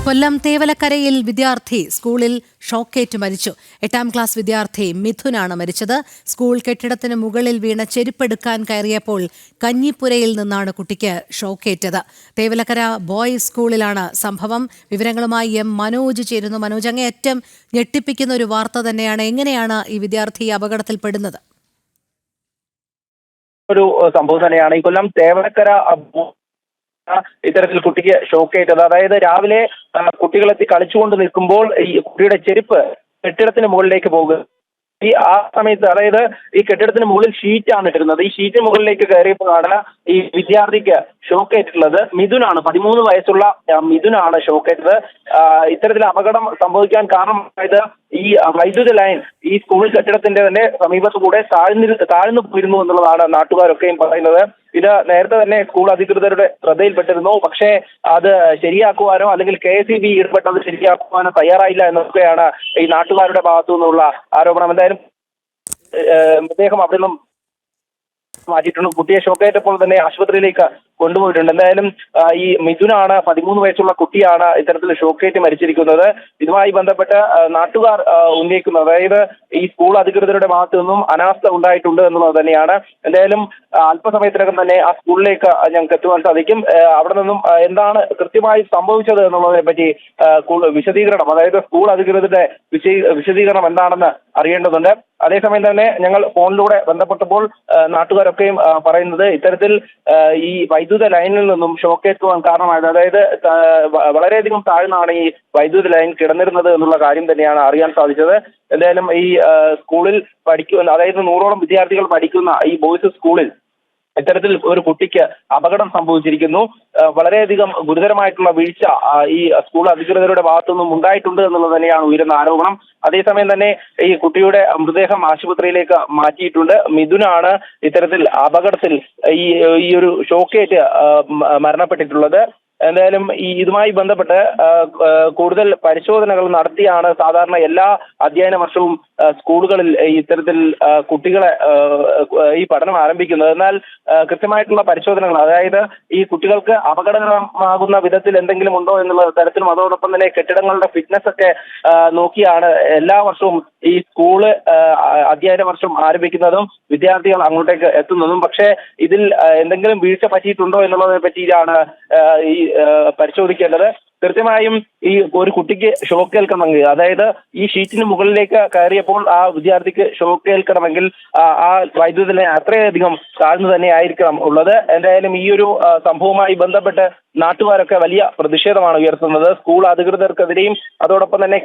കൊല്ലം തേവലക്കരയിൽ വിദ്യാർത്ഥി സ്കൂളിൽ ഷോക്കേറ്റ് മരിച്ചു. 8ാം ക്ലാസ് വിദ്യാർത്ഥി മിഥുനാണ് മരിച്ചത്. സ്കൂൾ കെട്ടിടത്തിന് മുകളിൽ വീണ ചെരുപ്പെടുക്കാൻ കയറിയപ്പോൾ കഞ്ഞിപ്പുരയിൽ നിന്നാണ് കുട്ടിക്ക് ഷോക്കേറ്റത്. തേവലക്കര ബോയ്സ് സ്കൂളിലാണ് സംഭവം. വിവരങ്ങളുമായി എം മനോജ് ചേരുന്നു. മനോജ്, അങ്ങേയറ്റം ഞെട്ടിപ്പിക്കുന്ന ഒരു വാർത്ത തന്നെയാണ്. എങ്ങനെയാണ് ഈ വിദ്യാർത്ഥി അപകടത്തിൽപ്പെടുന്നത്? ഒരു സംഭവം തന്നെയാണ് ഈ കൊല്ലം തേവലക്കര ഇത്തരത്തിൽ കുട്ടിക്ക് ഷോക്കേറ്റത്. അതായത് രാവിലെ കുട്ടികളെത്തി കളിച്ചുകൊണ്ട് നിൽക്കുമ്പോൾ ഈ കുട്ടിയുടെ ചെരുപ്പ് കെട്ടിടത്തിന് മുകളിലേക്ക് പോകുക. ആ സമയത്ത് അതായത് ഈ കെട്ടിടത്തിന് മുകളിൽ ഷീറ്റാണ് ഇട്ടിരുന്നത്. ഈ ഷീറ്റ് മുകളിലേക്ക് കയറിയപ്പോഴാണ് ഈ വിദ്യാർത്ഥിക്ക് ഷോക്കേറ്റിട്ടുള്ളത്. മിഥുനാണ്, 13 വയസ്സുള്ള മിഥുനാണ് ഷോക്കേറ്റത്. ഇത്തരത്തിൽ അപകടം സംഭവിക്കാൻ കാരണമായത് ഈ വൈദ്യുത ലൈൻ ഈ സ്കൂൾ കെട്ടിടത്തിന്റെ തന്നെ സമീപത്ത് കൂടെ താഴ്ന്നു പോയിരുന്നു എന്നുള്ളതാണ് നാട്ടുകാരൊക്കെയും പറയുന്നത്. ഇത് നേരത്തെ തന്നെ സ്കൂൾ അധികൃതരുടെ ശ്രദ്ധയിൽപ്പെട്ടിരുന്നു. പക്ഷേ അത് ശരിയാക്കുവാനോ അല്ലെങ്കിൽ KSEB ഇടപെട്ടത് ശരിയാക്കുവാനോ തയ്യാറായില്ല എന്നൊക്കെയാണ് ഈ നാട്ടുകാരുടെ ഭാഗത്തു നിന്നുള്ള ആരോപണം. എന്തായാലും അദ്ദേഹം അവിടെ നിന്നും മാറ്റിയിട്ടുണ്ട്. കുട്ടിയെ ഷോക്കേറ്റപ്പോൾ തന്നെ ആശുപത്രിയിലേക്ക് കൊണ്ടുപോയിട്ടുണ്ട്. എന്തായാലും ഈ മിഥുനാണ്, 13 വയസ്സുള്ള കുട്ടിയാണ് ഇത്തരത്തിൽ ഷോക്കേറ്റ് മരിച്ചിരിക്കുന്നത്. ഇതുമായി ബന്ധപ്പെട്ട് നാട്ടുകാർ ഉന്നയിക്കുന്നത്, അതായത് ഈ സ്കൂൾ അധികൃതരുടെ ഭാഗത്തു നിന്നും അനാസ്ഥ ഉണ്ടായിട്ടുണ്ട് എന്നുള്ളത് തന്നെയാണ്. എന്തായാലും അല്പസമയത്തിനകം തന്നെ ആ സ്കൂളിലേക്ക് ഞങ്ങൾക്ക് എത്തുവാൻ സാധിക്കും. അവിടെ നിന്നും എന്താണ് കൃത്യമായി സംഭവിച്ചത് എന്നുള്ളതിനെ പറ്റി വിശദീകരണം, അതായത് സ്കൂൾ അധികൃതരുടെ വിശദീകരണം എന്താണെന്ന് അറിയേണ്ടതുണ്ട്. അതേസമയം തന്നെ ഞങ്ങൾ ഫോണിലൂടെ ബന്ധപ്പെട്ടപ്പോൾ നാട്ടുകാരൊക്കെയും പറയുന്നത് ഇത്തരത്തിൽ ഈ വൈദ്യുത ലൈനിൽ നിന്നും ഷോക്കേറ്റുവാൻ കാരണമായത്, അതായത് വളരെയധികം താഴ്ന്നാണ് ഈ വൈദ്യുത ലൈൻ കിടന്നിരുന്നത് എന്നുള്ള കാര്യം തന്നെയാണ് അറിയാൻ സാധിച്ചത്. എന്തായാലും ഈ സ്കൂളിൽ പഠിക്കുന്ന, അതായത് 100ഓളം വിദ്യാർത്ഥികൾ പഠിക്കുന്ന ഈ ബോയ്സ് സ്കൂളിൽ ഇത്തരത്തിൽ ഒരു കുട്ടിക്ക് അപകടം സംഭവിച്ചിരിക്കുന്നു. വളരെയധികം ഗുരുതരമായിട്ടുള്ള വീഴ്ച ഈ സ്കൂൾ അധികൃതരുടെ ഭാഗത്തുനിന്നും ഉണ്ടായിട്ടുണ്ട് എന്നുള്ളത് തന്നെയാണ് ഉയരുന്ന ആരോപണം. അതേസമയം തന്നെ ഈ കുട്ടിയുടെ മൃതദേഹം ആശുപത്രിയിലേക്ക് മാറ്റിയിട്ടുണ്ട്. മിഥുനാണ് ഇത്തരത്തിൽ അപകടത്തിൽ ഈ ഒരു ഷോക്കേറ്റ് മരണപ്പെട്ടിട്ടുള്ളത്. എന്തായാലും ഇതുമായി ബന്ധപ്പെട്ട് കൂടുതൽ പരിശോധനകൾ നടത്തിയാണ് സാധാരണ എല്ലാ അധ്യയന വർഷവും സ്കൂളുകളിൽ ഇത്തരത്തിൽ കുട്ടികളെ ഈ പഠനം ആരംഭിക്കുന്നത്. എന്നാൽ കൃത്യമായിട്ടുള്ള പരിശോധനകൾ, അതായത് ഈ കുട്ടികൾക്ക് അപകടകരമാകുന്ന വിധത്തിൽ എന്തെങ്കിലും ഉണ്ടോ എന്നുള്ള തരത്തിലും അതോടൊപ്പം തന്നെ കെട്ടിടങ്ങളുടെ ഫിറ്റ്നസ് ഒക്കെ നോക്കിയാണ് എല്ലാ വർഷവും ഈ സ്കൂള് അധ്യയന വർഷം ആരംഭിക്കുന്നതും വിദ്യാർത്ഥികൾ അങ്ങോട്ടേക്ക് എത്തുന്നതും. പക്ഷേ ഇതിൽ എന്തെങ്കിലും വീഴ്ച പറ്റിയിട്ടുണ്ടോ എന്നുള്ളതിനെ പറ്റിയാണ് ഈ പരിശോധിക്കേണ്ടത്. കൃത്യമായും ഈ ഒരു കുട്ടിക്ക് ഷോക്ക് ഏൽക്കണമെങ്കിൽ, അതായത് ഈ ഷീറ്റിന് മുകളിലേക്ക് കയറിയപ്പോൾ ആ വിദ്യാർത്ഥിക്ക് ഷോക്ക് ഏൽക്കണമെങ്കിൽ ആ വൈദ്യുതി ലൈൻ അത്രയധികം താഴ്ന്നു തന്നെ ആയിരിക്കണം ഉള്ളത്. എന്തായാലും ഈ ഒരു സംഭവവുമായി ബന്ധപ്പെട്ട് നാട്ടുകാരൊക്കെ വലിയ പ്രതിഷേധമാണ് ഉയർത്തുന്നത്. സ്കൂൾ അധികൃതർക്കെതിരെയും അതോടൊപ്പം തന്നെ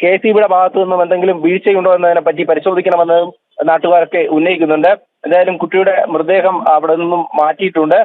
KSEBയുടെ ഭാഗത്തു നിന്നും എന്തെങ്കിലും വീഴ്ചയുണ്ടോ എന്നതിനെ പറ്റി പരിശോധിക്കണമെന്നും നാട്ടുകാരൊക്കെ ഉന്നയിക്കുന്നുണ്ട്. എന്തായാലും കുട്ടിയുടെ മൃതദേഹം അവിടെ നിന്നും മാറ്റിയിട്ടുണ്ട്.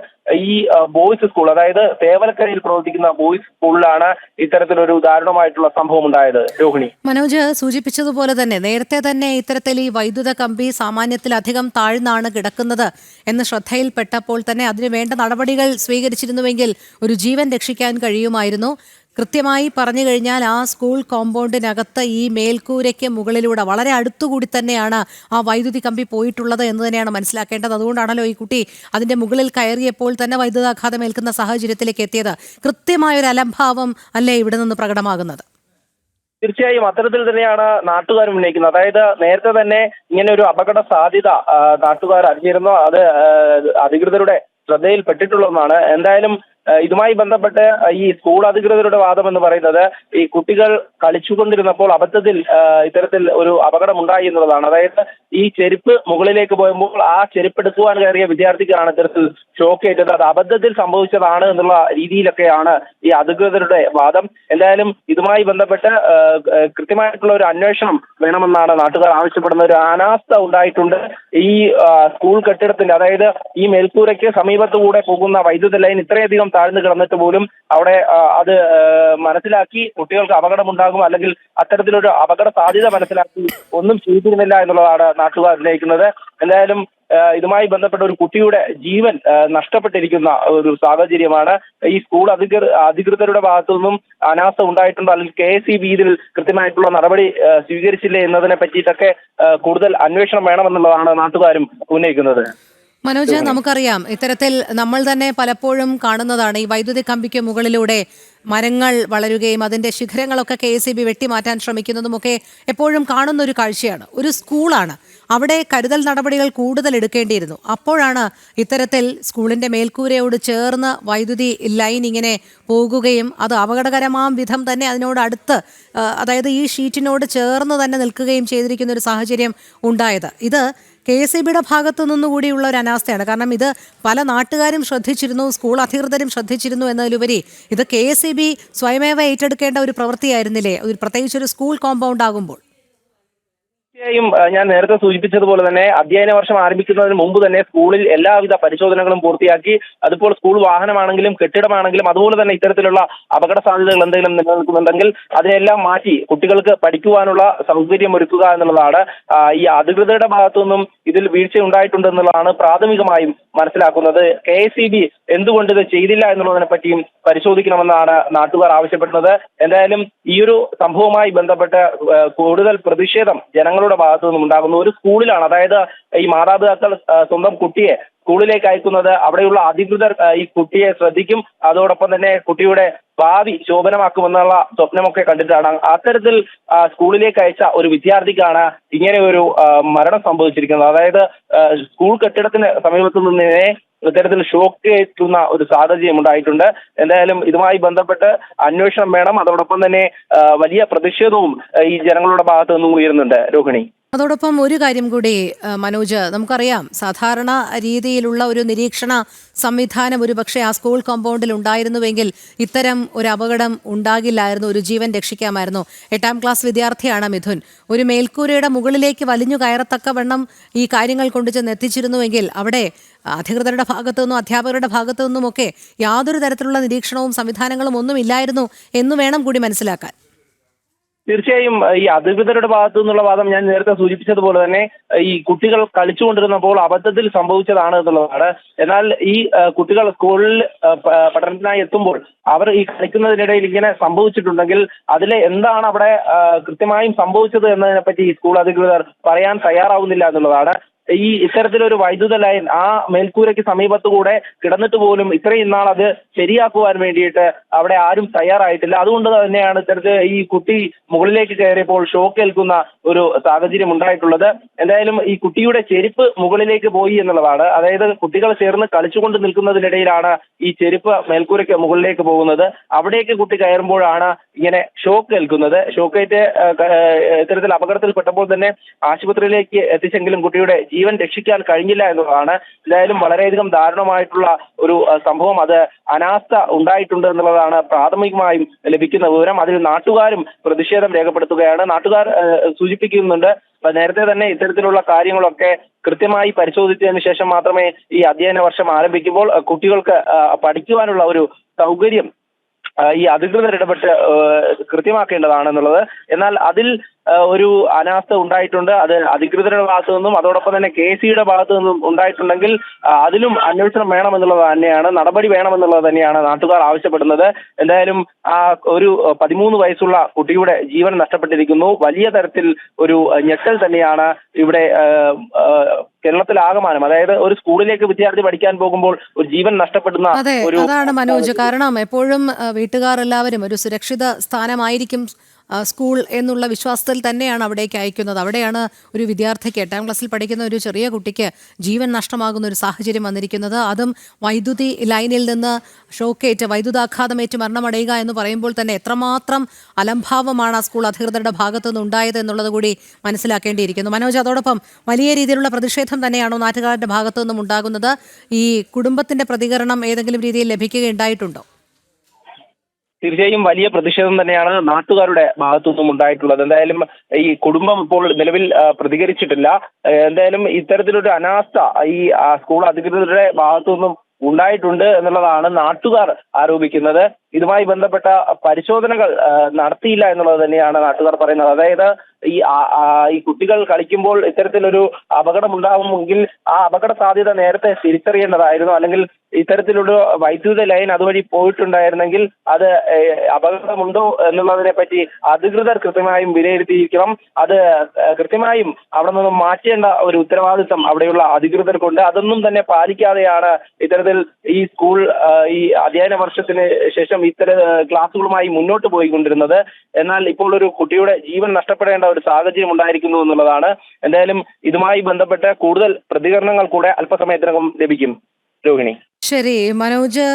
ഈ ബോയ്സ് സ്കൂൾ, അതായത് തേവലക്കരയിൽ പ്രവർത്തിക്കുന്ന ബോയ്സ് സ്കൂളിലാണ് ഇത്തരത്തിലൊരു ദാരുണമായിട്ടുള്ള സംഭവം ഉണ്ടായത്. രോഹിണി, മനോജ് സൂചിപ്പിച്ചതുപോലെ തന്നെ നേരത്തെ തന്നെ ഇത്തരത്തിൽ ഈ വൈദ്യുത കമ്പി സാമാന്യത്തിലധികം താഴ്ന്നാണ് കിടക്കുന്നത് എന്ന് ശ്രദ്ധയിൽപ്പെട്ടപ്പോൾ തന്നെ അതിന് വേണ്ട നടപടികൾ സ്വീകരിച്ചിരുന്നുവെങ്കിൽ ഒരു ജീവൻ രക്ഷിക്കാൻ കഴിയുമായിരുന്നു. കൃത്യമായി പറഞ്ഞു കഴിഞ്ഞാൽ ആ സ്കൂൾ കോമ്പൗണ്ടിനകത്ത് ഈ മേൽക്കൂരയ്ക്ക് മുകളിലൂടെ വളരെ അടുത്തുകൂടി തന്നെയാണ് ആ വൈദ്യുതി കമ്പി പോയിട്ടുള്ളത് എന്ന് തന്നെയാണ് മനസ്സിലാക്കേണ്ടത്. അതുകൊണ്ടാണല്ലോ ഈ കുട്ടി അതിന്റെ മുകളിൽ കയറിയപ്പോൾ തന്നെ വൈദ്യുതാഘാതം ഏൽക്കുന്ന സാഹചര്യത്തിലേക്ക് എത്തിയത്. കൃത്യമായൊരു അലംഭാവം അല്ലേ ഇവിടെ നിന്ന് പ്രകടമാകുന്നത്? തീർച്ചയായും അത്തരത്തിൽ തന്നെയാണ് നാട്ടുകാർ ഉന്നയിക്കുന്നത്. അതായത് നേരത്തെ തന്നെ ഇങ്ങനെ ഒരു അപകട സാധ്യത നാട്ടുകാർ അറിഞ്ഞിരുന്നു. അത് അധികൃതരുടെ ശ്രദ്ധയിൽപ്പെട്ടിട്ടുള്ളതാണ്. എന്തായാലും ഇതുമായി ബന്ധപ്പെട്ട് ഈ സ്കൂൾ അധികൃതരുടെ വാദം എന്ന് പറയുന്നത് ഈ കുട്ടികൾ കളിച്ചുകൊണ്ടിരുന്നപ്പോൾ അബദ്ധത്തിൽ ഇത്തരത്തിൽ ഒരു അപകടം ഉണ്ടായി എന്നുള്ളതാണ്. അതായത് ഈ ചെരുപ്പ് മുകളിലേക്ക് പോയപ്പോൾ ആ ചെരുപ്പ് എടുക്കുവാൻ കയറിയ വിദ്യാർത്ഥിക്കാണ് ഇത്തരത്തിൽ ഷോക്ക് ഏറ്റത്. അത് അബദ്ധത്തിൽ സംഭവിച്ചതാണ് എന്നുള്ള രീതിയിലൊക്കെയാണ് ഈ അധികൃതരുടെ വാദം. എന്തായാലും ഇതുമായി ബന്ധപ്പെട്ട് കൃത്യമായിട്ടുള്ള ഒരു അന്വേഷണം വേണമെന്നാണ് നാട്ടുകാർ ആവശ്യപ്പെടുന്നത്. ഒരു അനാസ്ഥ ഉണ്ടായിട്ടുണ്ട് ഈ സ്കൂൾ കെട്ടിടത്തിന്റെ, അതായത് ഈ മേൽക്കൂരയ്ക്ക് സമീപത്തുകൂടെ പോകുന്ന വൈദ്യുത ലൈൻ ഇത്രയധികം താഴ്ന്നു കിടന്നിട്ട് പോലും അവിടെ അത് മനസ്സിലാക്കി കുട്ടികൾക്ക് അപകടമുണ്ടാകും അല്ലെങ്കിൽ അത്തരത്തിലൊരു അപകട സാധ്യത മനസ്സിലാക്കി ഒന്നും ചെയ്തിരുന്നില്ല എന്നുള്ളതാണ് നാട്ടുകാർ ഉന്നയിക്കുന്നത്. എന്തായാലും ഇതുമായി ബന്ധപ്പെട്ട ഒരു കുട്ടിയുടെ ജീവൻ നഷ്ടപ്പെട്ടിരിക്കുന്ന ഒരു സാഹചര്യമാണ്. ഈ സ്കൂൾ അധികൃതരുടെ ഭാഗത്തു നിന്നും അനാസ്ഥ ഉണ്ടായിട്ടുണ്ടോ അല്ലെങ്കിൽ KSEB ഇതിൽ കൃത്യമായിട്ടുള്ള നടപടി സ്വീകരിച്ചില്ലേ എന്നതിനെ പറ്റിയിട്ടൊക്കെ കൂടുതൽ അന്വേഷണം വേണമെന്നുള്ളതാണ് നാട്ടുകാരും ഉന്നയിക്കുന്നത്. മനോജ്, നമുക്കറിയാം ഇത്തരത്തിൽ നമ്മൾ തന്നെ പലപ്പോഴും കാണുന്നതാണ് ഈ വൈദ്യുതി കമ്പിക്ക് മുകളിലൂടെ മരങ്ങൾ വളരുകയും അതിന്റെ ശിഖരങ്ങളൊക്കെ KSEB വെട്ടിമാറ്റാൻ ശ്രമിക്കുന്നതുമൊക്കെ എപ്പോഴും കാണുന്ന ഒരു കാഴ്ചയാണ്. ഒരു സ്കൂളാണ്, അവിടെ കരുതൽ നടപടികൾ കൂടുതൽ എടുക്കേണ്ടിയിരുന്നു. അപ്പോഴാണ് ഇത്തരത്തിൽ സ്കൂളിന്റെ മേൽക്കൂരയോട് ചേർന്ന് വൈദ്യുതി ലൈൻ ഇങ്ങനെ പോകുകയും അത് അപകടകരമാം വിധം തന്നെ അതിനോട് അടുത്ത്, അതായത് ഈ ഷീറ്റിനോട് ചേർന്ന് തന്നെ നിൽക്കുകയും ചെയ്തിരിക്കുന്ന ഒരു സാഹചര്യം ഉണ്ടായത്. ഇത് KSEBയുടെ ഭാഗത്തു നിന്നുകൂടിയുള്ള ഒരു അനാസ്ഥയാണ്. കാരണം ഇത് പല നാട്ടുകാരും ശ്രദ്ധിച്ചിരുന്നു, സ്കൂൾ അധികൃതരും ശ്രദ്ധിച്ചിരുന്നു എന്നതിലുപരി ഇത് KSEB സ്വയമേവ ഏറ്റെടുക്കേണ്ട ഒരു പ്രവൃത്തിയായിരുന്നില്ലേ, പ്രത്യേകിച്ച് ഒരു സ്കൂൾ കോമ്പൗണ്ട് ആകുമ്പോൾ? തീർച്ചയായും ഞാൻ നേരത്തെ സൂചിപ്പിച്ചതുപോലെ തന്നെ അധ്യയന വർഷം ആരംഭിക്കുന്നതിന് മുമ്പ് തന്നെ സ്കൂളിൽ എല്ലാവിധ പരിശോധനകളും പൂർത്തിയാക്കി. അതിപ്പോൾ സ്കൂൾ വാഹനമാണെങ്കിലും കെട്ടിടമാണെങ്കിലും അതുപോലെ തന്നെ ഇത്തരത്തിലുള്ള അപകട സാധ്യതകൾ എന്തെങ്കിലും നിലനിൽക്കുന്നുണ്ടെങ്കിൽ അതിനെല്ലാം മാറ്റി കുട്ടികൾക്ക് പഠിക്കുവാനുള്ള സൗകര്യം ഒരുക്കുക എന്നുള്ളതാണ്. ഈ അധികൃതരുടെ ഭാഗത്തുനിന്നും ഇതിൽ വീഴ്ച ഉണ്ടായിട്ടുണ്ട് എന്നുള്ളതാണ് പ്രാഥമികമായും മനസ്സിലാക്കുന്നത്. KSEB എന്തുകൊണ്ട് ഇത് ചെയ്തില്ല എന്നുള്ളതിനെ പറ്റിയും പരിശോധിക്കണമെന്നാണ് നാട്ടുകാർ ആവശ്യപ്പെടുന്നത്. എന്തായാലും ഈ ഒരു സംഭവവുമായി ബന്ധപ്പെട്ട് കൂടുതൽ പ്രതിഷേധം ജനങ്ങളുടെ ഭാഗത്തു നിന്നും ഉണ്ടാകുന്നു. ഒരു സ്കൂളിലാണ്, അതായത് ഈ മാതാപിതാക്കൾ സ്വന്തം കുട്ടിയെ സ്കൂളിലേക്ക് അയക്കുന്നത്, അവിടെയുള്ള അധികൃതർ ഈ കുട്ടിയെ ശ്രദ്ധിക്കും, അതോടൊപ്പം തന്നെ കുട്ടിയുടെ ഭാവി ശോഭനമാക്കുമെന്നുള്ള സ്വപ്നമൊക്കെ കണ്ടിട്ടാണ് അത്തരത്തിൽ സ്കൂളിലേക്ക് അയച്ച ഒരു വിദ്യാർത്ഥിക്കാണ് ഇങ്ങനെ ഒരു മരണം സംഭവിച്ചിരിക്കുന്നത്. അതായത് സ്കൂൾ കെട്ടിടത്തിന് സമീപത്തു നിന്നേ ഇത്തരത്തിൽ ഷോക്ക് ഏൽക്കുന്ന ഒരു സാഹചര്യം ഉണ്ടായിട്ടുണ്ട്. എന്തായാലും ഇതുമായി ബന്ധപ്പെട്ട് അന്വേഷണം വേണം. അതോടൊപ്പം തന്നെ വലിയ പ്രതിഷേധവും ഈ ജനങ്ങളുടെ ഭാഗത്തു നിന്നും ഉയരുന്നുണ്ട്. രോഹിണി, അതോടൊപ്പം ഒരു കാര്യം കൂടി മനോജ്, നമുക്കറിയാം സാധാരണ രീതിയിലുള്ള ഒരു നിരീക്ഷണ സംവിധാനം ഒരുപക്ഷെ ആ സ്കൂൾ കോമ്പൗണ്ടിൽ ഉണ്ടായിരുന്നുവെങ്കിൽ ഇത്തരം ഒരു അപകടം ഉണ്ടാകില്ലായിരുന്നു, ഒരു ജീവൻ രക്ഷിക്കാമായിരുന്നു. 8ാം ക്ലാസ് വിദ്യാർത്ഥിയാണ് മിഥുൻ. ഒരു മേൽക്കൂരയുടെ മുകളിലേക്ക് വലിഞ്ഞു കയറത്തക്കവണ്ണം ഈ കാര്യങ്ങൾ കൊണ്ടുചെന്ന് എത്തിച്ചിരുന്നുവെങ്കിൽ അവിടെ അധികൃതരുടെ ഭാഗത്തു നിന്നും അധ്യാപകരുടെ ഭാഗത്തു നിന്നുമൊക്കെ യാതൊരു തരത്തിലുള്ള നിരീക്ഷണവും സംവിധാനങ്ങളും ഒന്നും ഇല്ലായിരുന്നു എന്ന് വേണം കൂടി മനസ്സിലാക്കാൻ. തീർച്ചയായും ഈ അധികൃതരുടെ ഭാഗത്തു നിന്നുള്ള വാദം ഞാൻ നേരത്തെ സൂചിപ്പിച്ചതുപോലെ തന്നെ ഈ കുട്ടികൾ കളിച്ചുകൊണ്ടിരുന്നപ്പോൾ അബദ്ധത്തിൽ സംഭവിച്ചതാണ് എന്നുള്ളതാണ്. എന്നാൽ ഈ കുട്ടികൾ സ്കൂളിൽ പഠനത്തിനായി എത്തുമ്പോൾ അവർ ഈ കളിക്കുന്നതിനിടയിൽ ഇങ്ങനെ സംഭവിച്ചിട്ടുണ്ടെങ്കിൽ അതിലെ എന്താണ് അവിടെ കൃത്യമായും സംഭവിച്ചത് എന്നതിനെ പറ്റി സ്കൂൾ അധികൃതർ പറയാൻ തയ്യാറാവുന്നില്ല എന്നുള്ളതാണ്. ഈ ഇത്തരത്തിലൊരു വൈദ്യുത ലൈൻ ആ മേൽക്കൂരയ്ക്ക് സമീപത്തുകൂടെ കിടന്നിട്ട് പോലും ഇത്രയും നാൾ അത് ശരിയാക്കുവാൻ വേണ്ടിയിട്ട് അവിടെ ആരും തയ്യാറായിട്ടില്ല. അതുകൊണ്ട് തന്നെയാണ് ഇത്തരത്തിൽ ഈ കുട്ടി മുകളിലേക്ക് കയറിയപ്പോൾ ഷോക്ക് ഏൽക്കുന്ന ഒരു സാഹചര്യം ഉണ്ടായിട്ടുള്ളത്. എന്തായാലും ഈ കുട്ടിയുടെ ചെരുപ്പ് മുകളിലേക്ക് പോയി എന്നുള്ളതാണ്. അതായത് കുട്ടികൾ ചേർന്ന് കളിച്ചുകൊണ്ട് നിൽക്കുന്നതിനിടയിലാണ് ഈ ചെരുപ്പ് മേൽക്കൂരയ്ക്ക് മുകളിലേക്ക് പോകുന്നത്. അവിടേക്ക് കുട്ടി കയറുമ്പോഴാണ് ഇങ്ങനെ ഷോക്ക് ഏൽക്കുന്നത്. ഷോക്കേറ്റ് ഇത്തരത്തിൽ അപകടത്തിൽപ്പെട്ടപ്പോൾ തന്നെ ആശുപത്രിയിലേക്ക് എത്തിച്ചെങ്കിലും കുട്ടിയുടെ ജീവൻ രക്ഷിക്കാൻ കഴിഞ്ഞില്ല എന്നുള്ളതാണ്. എന്തായാലും വളരെയധികം ദാരുണമായിട്ടുള്ള ഒരു സംഭവം, അത് അനാസ്ഥ ഉണ്ടായിട്ടുണ്ട് എന്നുള്ളതാണ് പ്രാഥമികമായും ലഭിക്കുന്ന വിവരം. അതിൽ നാട്ടുകാരും പ്രതിഷേധം രേഖപ്പെടുത്തുകയാണ്. നാട്ടുകാർ സൂചിപ്പിക്കുന്നുണ്ട് നേരത്തെ തന്നെ ഇത്തരത്തിലുള്ള കാര്യങ്ങളൊക്കെ കൃത്യമായി പരിശോധിച്ചതിന് ശേഷം മാത്രമേ ഈ അധ്യയന വർഷം ആരംഭിക്കുമ്പോൾ കുട്ടികൾക്ക് പഠിക്കുവാനുള്ള ഒരു സൗകര്യം ഈ അധികൃതർ ഇടപെട്ട് കൃത്യമാക്കേണ്ടതാണെന്നുള്ളത്. എന്നാൽ അതിൽ ഒരു അനാസ്ഥ ഉണ്ടായിട്ടുണ്ട്. അത് അധികൃതരുടെ ഭാഗത്തു നിന്നും അതോടൊപ്പം തന്നെ KSEBയുടെ ഭാഗത്തു നിന്നും ഉണ്ടായിട്ടുണ്ടെങ്കിൽ അതിലും അന്വേഷണം വേണമെന്നുള്ളത് തന്നെയാണ്, നടപടി വേണമെന്നുള്ളത് തന്നെയാണ് നാട്ടുകാർ ആവശ്യപ്പെടുന്നത്. എന്തായാലും ആ ഒരു 13 വയസ്സുള്ള കുട്ടിയുടെ ജീവൻ നഷ്ടപ്പെട്ടിരിക്കുന്നു. വലിയ തരത്തിൽ ഒരു ഞെട്ടൽ തന്നെയാണ് ഇവിടെ കേരളത്തിലാകമാനം. അതായത് ഒരു സ്കൂളിലേക്ക് വിദ്യാർത്ഥി പഠിക്കാൻ പോകുമ്പോൾ ഒരു ജീവൻ നഷ്ടപ്പെടുന്ന ഒരു, അതാണ് മനോജ്. കാരണം എപ്പോഴും വീട്ടുകാർ എല്ലാവരും ഒരു സുരക്ഷിത സ്ഥാനമായിരിക്കും സ്കൂൾ എന്നുള്ള വിശ്വാസത്തിൽ തന്നെയാണ് അവിടേക്ക് അയക്കുന്നത്. അവിടെയാണ് ഒരു വിദ്യാർത്ഥിക്ക്, 8ാം ക്ലാസ്സിൽ പഠിക്കുന്ന ഒരു ചെറിയ കുട്ടിക്ക് ജീവൻ നഷ്ടമാകുന്ന ഒരു സാഹചര്യം വന്നിരിക്കുന്നത്. അതും വൈദ്യുതി ലൈനിൽ നിന്ന് ഷോക്കേറ്റ് വൈദ്യുതാഘാതമേറ്റ് മരണമടയുക എന്ന് പറയുമ്പോൾ തന്നെ എത്രമാത്രം അലംഭാവമാണ് ആ സ്കൂൾ അധികൃതരുടെ ഭാഗത്തു നിന്ന് ഉണ്ടായത് എന്നുള്ളത് കൂടി മനസ്സിലാക്കേണ്ടിയിരിക്കുന്നു. മനോജ്, അതോടൊപ്പം വലിയ രീതിയിലുള്ള പ്രതിഷേധം തന്നെയാണോ നാട്ടുകാരുടെ ഭാഗത്തു നിന്നും ഉണ്ടാകുന്നത്? ഈ കുടുംബത്തിന്റെ പ്രതികരണം ഏതെങ്കിലും രീതിയിൽ ലഭിക്കുകയുണ്ടായിട്ടുണ്ടോ? തീർച്ചയായും വലിയ പ്രതിഷേധം തന്നെയാണ് നാട്ടുകാരുടെ ഭാഗത്തു നിന്നും ഉണ്ടായിട്ടുള്ളത്. എന്തായാലും ഈ കുടുംബം ഇപ്പോൾ നിലവിൽ പ്രതികരിച്ചിട്ടില്ല. എന്തായാലും ഇത്തരത്തിലൊരു അനാസ്ഥ ഈ സ്കൂൾ അധികൃതരുടെ ഭാഗത്തു നിന്നും ഉണ്ടായിട്ടുണ്ട് എന്നുള്ളതാണ് നാട്ടുകാർ ആരോപിക്കുന്നത്. ഇതുമായി ബന്ധപ്പെട്ട പരിശോധനകൾ നടത്തിയില്ല എന്നുള്ളത് തന്നെയാണ് നാട്ടുകാർ പറയുന്നത്. അതായത് ഈ കുട്ടികൾ കളിക്കുമ്പോൾ ഇത്തരത്തിലൊരു അപകടം ഉണ്ടാകുമെങ്കിൽ ആ അപകട സാധ്യത നേരത്തെ തിരിച്ചറിയേണ്ടതായിരുന്നു. അല്ലെങ്കിൽ ഇത്തരത്തിലൊരു വൈദ്യുത ലൈൻ അതുവഴി പോയിട്ടുണ്ടായിരുന്നെങ്കിൽ അത് അപകടമുണ്ടോ എന്നുള്ളതിനെ പറ്റി അധികൃതർ കൃത്യമായും വിലയിരുത്തിയിരിക്കണം. അത് കൃത്യമായും അവിടെ നിന്നും മാറ്റേണ്ട ഒരു ഉത്തരവാദിത്തം അവിടെയുള്ള അധികൃതർക്കുണ്ട്. അതൊന്നും തന്നെ പാലിക്കാതെയാണ് ഇത്തരത്തിൽ ഈ സ്കൂൾ ഈ അധ്യയന വർഷത്തിന് ശേഷം ഇത്തരം ക്ലാസുകളുമായി മുന്നോട്ട് പോയിക്കൊണ്ടിരുന്നത്. എന്നാൽ ഇപ്പോൾ ഒരു കുട്ടിയുടെ ജീവൻ നഷ്ടപ്പെടേണ്ട ഒരു സാഹചര്യം ഉണ്ടായിരിക്കുന്നു എന്നുള്ളതാണ്. എന്തായാലും ഇതുമായി ബന്ധപ്പെട്ട് കൂടുതൽ പ്രതികരണങ്ങൾ കൂടെ അല്പസമയത്തിനകം ലഭിക്കും. രോഹിണി. ശരി മനോജ്,